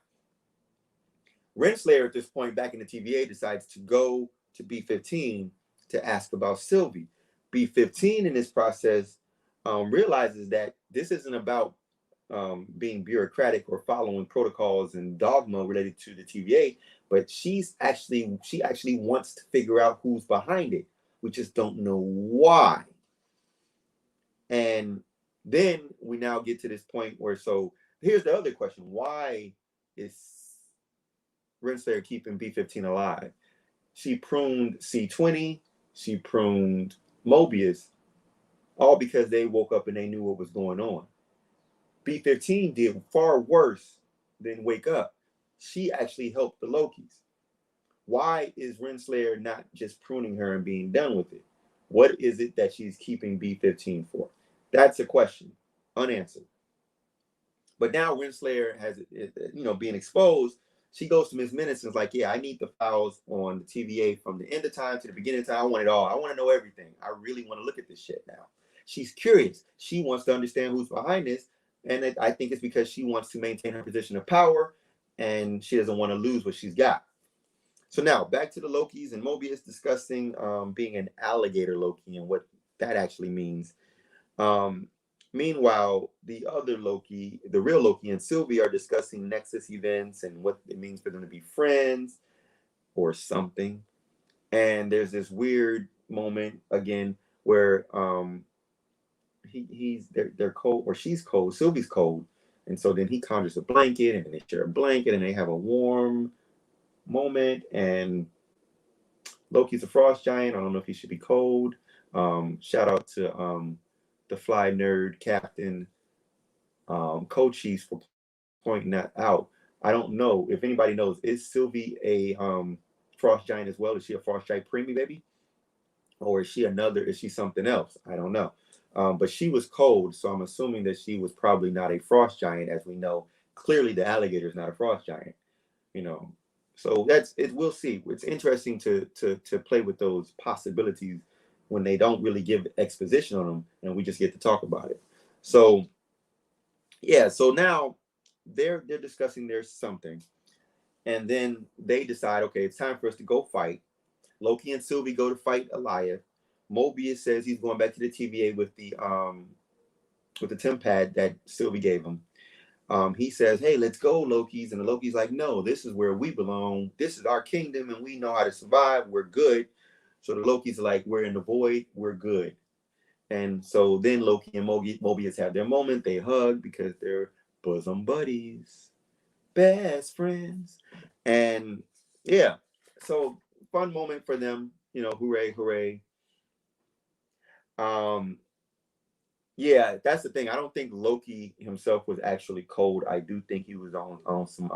Renslayer at this point back in the TVA decides to go to B-15 to ask about Sylvie. B-15 in this process realizes that this isn't about being bureaucratic or following protocols and dogma related to the TVA, but she actually wants to figure out who's behind it. We just don't know why. And then we now get to this point where, so here's the other question. Why is Renslayer keeping B-15 alive? She pruned C-20, she pruned Mobius, all because they woke up and they knew what was going on. B-15 did far worse than wake up. She actually helped the Lokis. Why is Renslayer not just pruning her and being done with it? What is it that she's keeping B-15 for? That's a question, unanswered. But now Renslayer has, being exposed. She goes to Ms. Menace and is like, yeah, I need the files on the TVA from the end of time to the beginning of time. I want it all. I want to know everything. I really want to look at this shit now. She's curious. She wants to understand who's behind this. And I think it's because she wants to maintain her position of power and she doesn't want to lose what she's got. So now back to the Lokis and Mobius discussing being an alligator Loki and what that actually means. Meanwhile, the other Loki, the real Loki and Sylvie are discussing Nexus events and what it means for them to be friends or something. And there's this weird moment again where they're cold, or she's cold, Sylvie's cold. And so then he conjures a blanket and they share a blanket and they have a warm moment. And Loki's a frost giant. I don't know if he should be cold. Shout out to the Fly Nerd Captain Co-Chiefs for pointing that out. I don't know if anybody knows, is Sylvie a frost giant as well? Is she a frost giant preemie baby? Or is she something else? I don't know. But she was cold, so I'm assuming that she was probably not a frost giant. As we know, clearly the alligator is not a frost giant. So that's it. We'll see. It's interesting to play with those possibilities when they don't really give exposition on them, and we just get to talk about it. So yeah. So now they're discussing there's something, and then they decide, okay, it's time for us to go fight. Loki and Sylvie go to fight Elias. Mobius says he's going back to the TVA with the temp pad that Sylvie gave him. He says, hey, let's go, Lokis. And the Loki's like, no, this is where we belong. This is our kingdom, and we know how to survive. We're good. So the Loki's are like, we're in the void. We're good. And so then Loki and Mobius have their moment. They hug because they're bosom buddies, best friends. And yeah, so fun moment for them. Hooray, hooray. Yeah, that's the thing. I don't think Loki himself was actually cold. I do think he was on some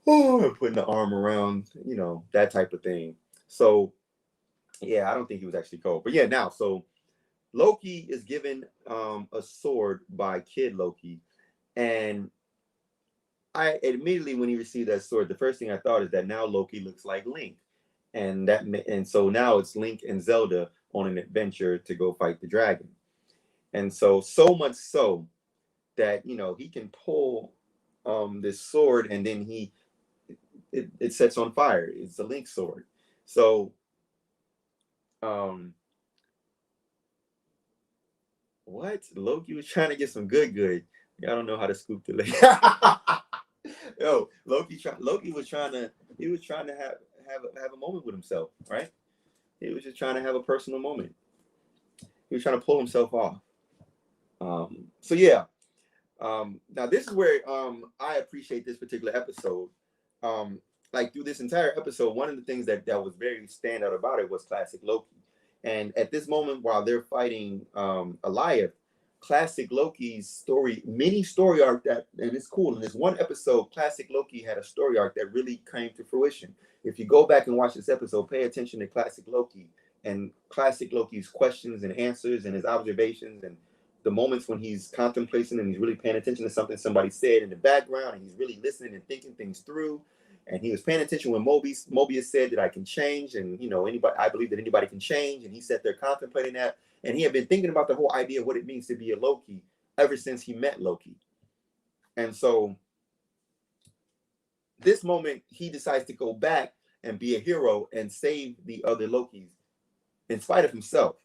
putting the arm around, that type of thing. So yeah, I don't think he was actually cold. But yeah, now so Loki is given a sword by Kid Loki, and I immediately, when he received that sword, the first thing I thought is that now Loki looks like Link, and so now it's Link and Zelda on an adventure to go fight the dragon. And so much so that, he can pull this sword, and then he it sets on fire. It's a link sword. So what? Loki was trying to get some good. I don't know how to scoop the lake. Yo, Loki was trying to have a moment with himself, right? He was just trying to have a personal moment. He was trying to pull himself off. So yeah. Now this is where I appreciate this particular episode. Like through this entire episode, one of the things that was very standout about it was classic Loki. And at this moment, while they're fighting Eliath, classic Loki's mini story arc and it's cool. In this one episode, classic Loki had a story arc that really came to fruition. If you go back and watch this episode, pay attention to classic Loki and classic Loki's questions and answers and his observations and the moments when he's contemplating and he's really paying attention to something somebody said in the background and he's really listening and thinking things through. And he was paying attention when Mobius said that I can change, and I believe that anybody can change, and he sat there contemplating that, and he had been thinking about the whole idea of what it means to be a Loki ever since he met Loki. And so this moment he decides to go back and be a hero and save the other Lokis in spite of himself.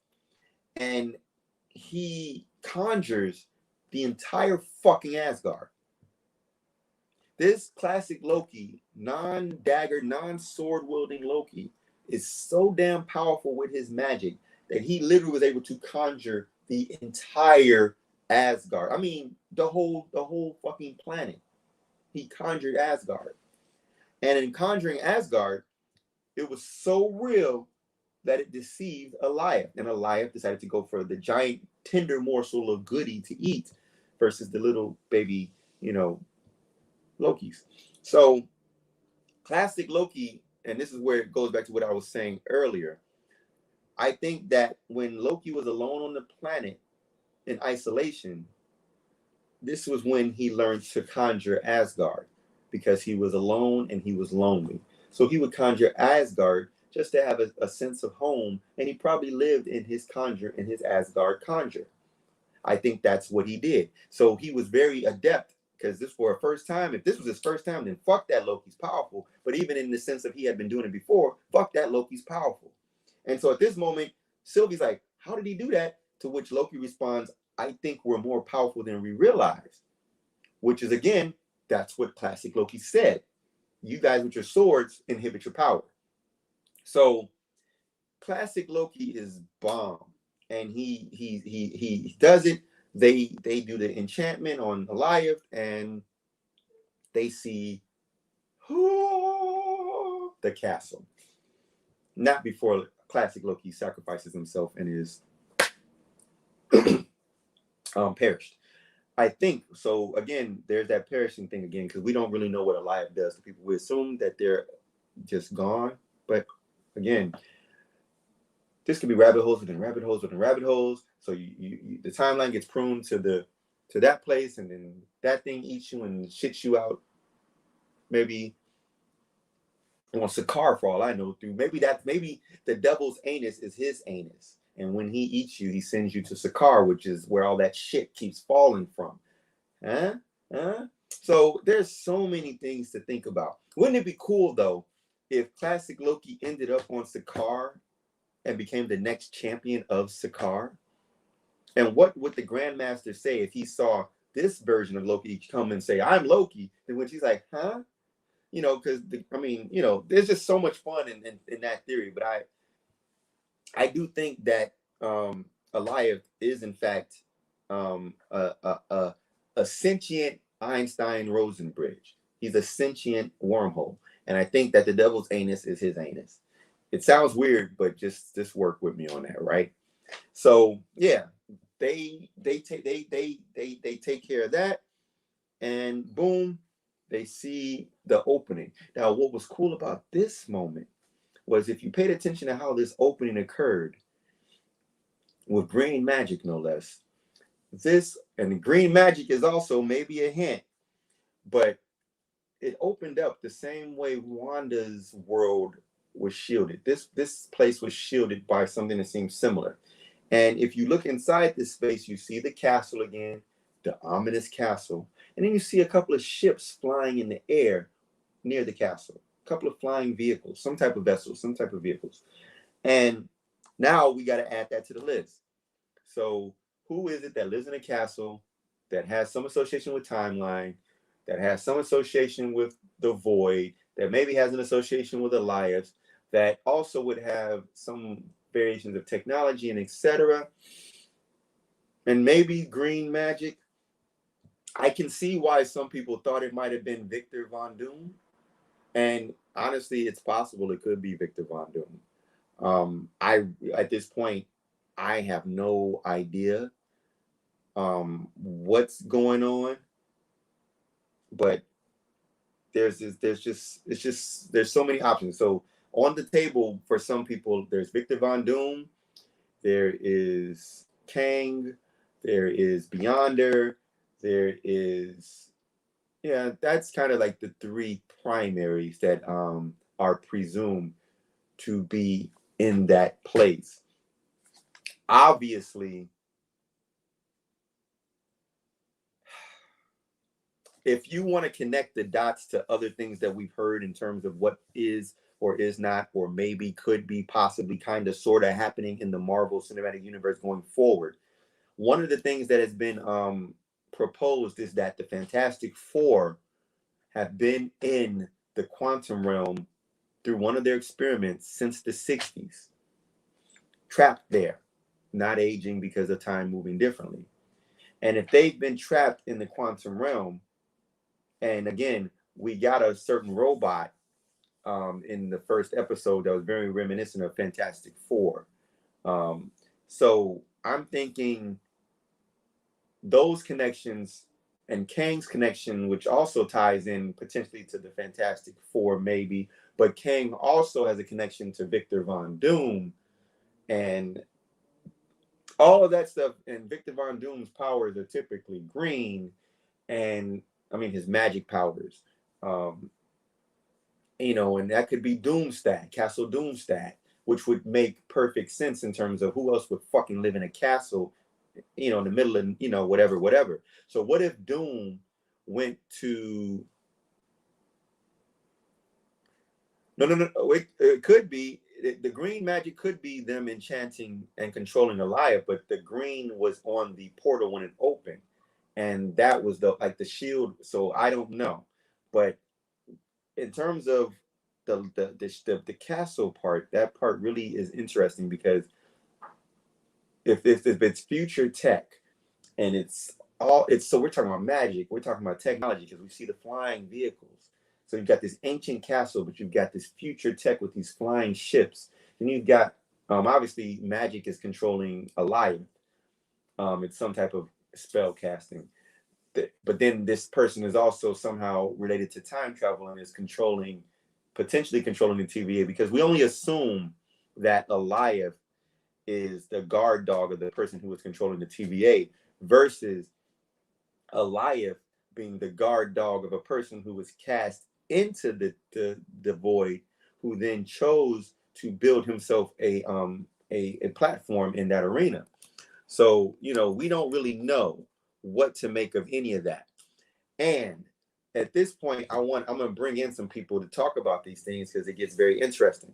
And he conjures the entire fucking Asgard. This classic Loki, non-dagger, non-sword wielding Loki, is so damn powerful with his magic that he literally was able to conjure the entire Asgard. I mean, the whole fucking planet. He conjured Asgard. And in conjuring Asgard, it was so real that it deceived Eliath. And Eliath decided to go for the giant tender morsel of goodie to eat versus the little baby, Lokis. So classic Loki, and this is where it goes back to what I was saying earlier. I think that when Loki was alone on the planet in isolation, this was when he learned to conjure Asgard because he was alone and he was lonely. So he would conjure Asgard just to have a sense of home, and he probably lived in his Asgard conjure. I think that's what he did. So he was very adept. Because this for a first time, if this was his first time, then fuck that, Loki's powerful. But even in the sense of he had been doing it before, fuck that, Loki's powerful. And so at this moment, Sylvie's like, how did he do that? To which Loki responds, I think we're more powerful than we realize. Which is, again, that's what classic Loki said. You guys with your swords inhibit your power. So classic Loki is bomb. And he does it. They do the enchantment on Eliath and they see the castle. Not before classic Loki sacrifices himself and is perished. I think so. Again, there's that perishing thing again because we don't really know what Eliath does to people. We assume that they're just gone, but again, this could be rabbit holes within rabbit holes within rabbit holes. So the timeline gets pruned to that place, and then that thing eats you and shits you out. Maybe on Sakaar, for all I know. Through maybe the devil's anus is his anus, and when he eats you, he sends you to Sakaar, which is where all that shit keeps falling from. So there's so many things to think about. Wouldn't it be cool though if classic Loki ended up on Sakaar and became the next champion of Sakaar? And what would the Grandmaster say if he saw this version of Loki come and say, I'm Loki? And when she's like, huh? Because, there's just so much fun in that theory. But I do think that Eliath is, in fact, a sentient Einstein-Rosen bridge. He's a sentient wormhole. And I think that the devil's anus is his anus. It sounds weird, but just work with me on that, right? So yeah, they take care of that, and boom, they see the opening. Now, what was cool about this moment was if you paid attention to how this opening occurred with green magic, no less. And green magic is also maybe a hint, but it opened up the same way Wanda's world was shielded. This place was shielded by something that seems similar. And if you look inside this space, you see the castle again, the ominous castle. And then you see a couple of ships flying in the air near the castle. couple of flying vehicles, some type of vessels, some type of vehicles. And now we got to add that to the list. So who is it that lives in a castle that has some association with timeline, that has some association with the void, that maybe has an association with Elias, that also would have some variations of technology and etc. And maybe green magic. I can see why some people thought it might have been Victor Von Doom. And honestly, it's possible it could be Victor Von Doom. I at this point, I have no idea what's going on, but there's so many options. So on the table for some people, there's Victor Von Doom, there is Kang, there is Beyonder, there is, yeah, that's kind of like the three primaries that are presumed to be in that place. Obviously, if you want to connect the dots to other things that we've heard in terms of what is or is not, or maybe could be possibly kind of sort of happening in the Marvel Cinematic Universe going forward, one of the things that has been proposed is that the Fantastic Four have been in the quantum realm through one of their experiments since the 60s, trapped there, not aging because of time moving differently. And if they've been trapped in the quantum realm, and again, we got a certain robot in the first episode that was very reminiscent of Fantastic Four. So I'm thinking those connections and Kang's connection, which also ties in potentially to the Fantastic Four, maybe, but Kang also has a connection to Victor Von Doom, and all of that stuff. And Victor Von Doom's powers are typically green, and I mean his magic powers, and that could be Doomstat, Castle Doomstat, which would make perfect sense in terms of who else would fucking live in a castle, in the middle of, whatever. So what if Doom went to... No. It could be the green magic could be them enchanting and controlling Elias, but the green was on the portal when it opened, and that was the shield. So I don't know, but in terms of the castle part, that part really is interesting, because if it's future tech and so we're talking about magic, we're talking about technology, because we see the flying vehicles. So you've got this ancient castle, but you've got this future tech with these flying ships, and you've got obviously magic is controlling Elias. It's some type of spell casting. But then this person is also somehow related to time travel and is potentially controlling the TVA, because we only assume that Elias is the guard dog of the person who was controlling the TVA, versus Elias being the guard dog of a person who was cast into the void, who then chose to build himself a platform in that arena. So, we don't really know what to make of any of that. And at this point, I'm going to bring in some people to talk about these things, because it gets very interesting.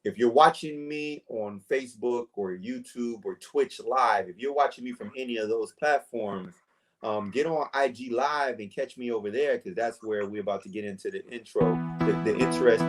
If you're watching me on Facebook or YouTube or Twitch Live, if you're watching me from any of those platforms, get on IG Live and catch me over there, because that's where we're about to get into the intro, the interest.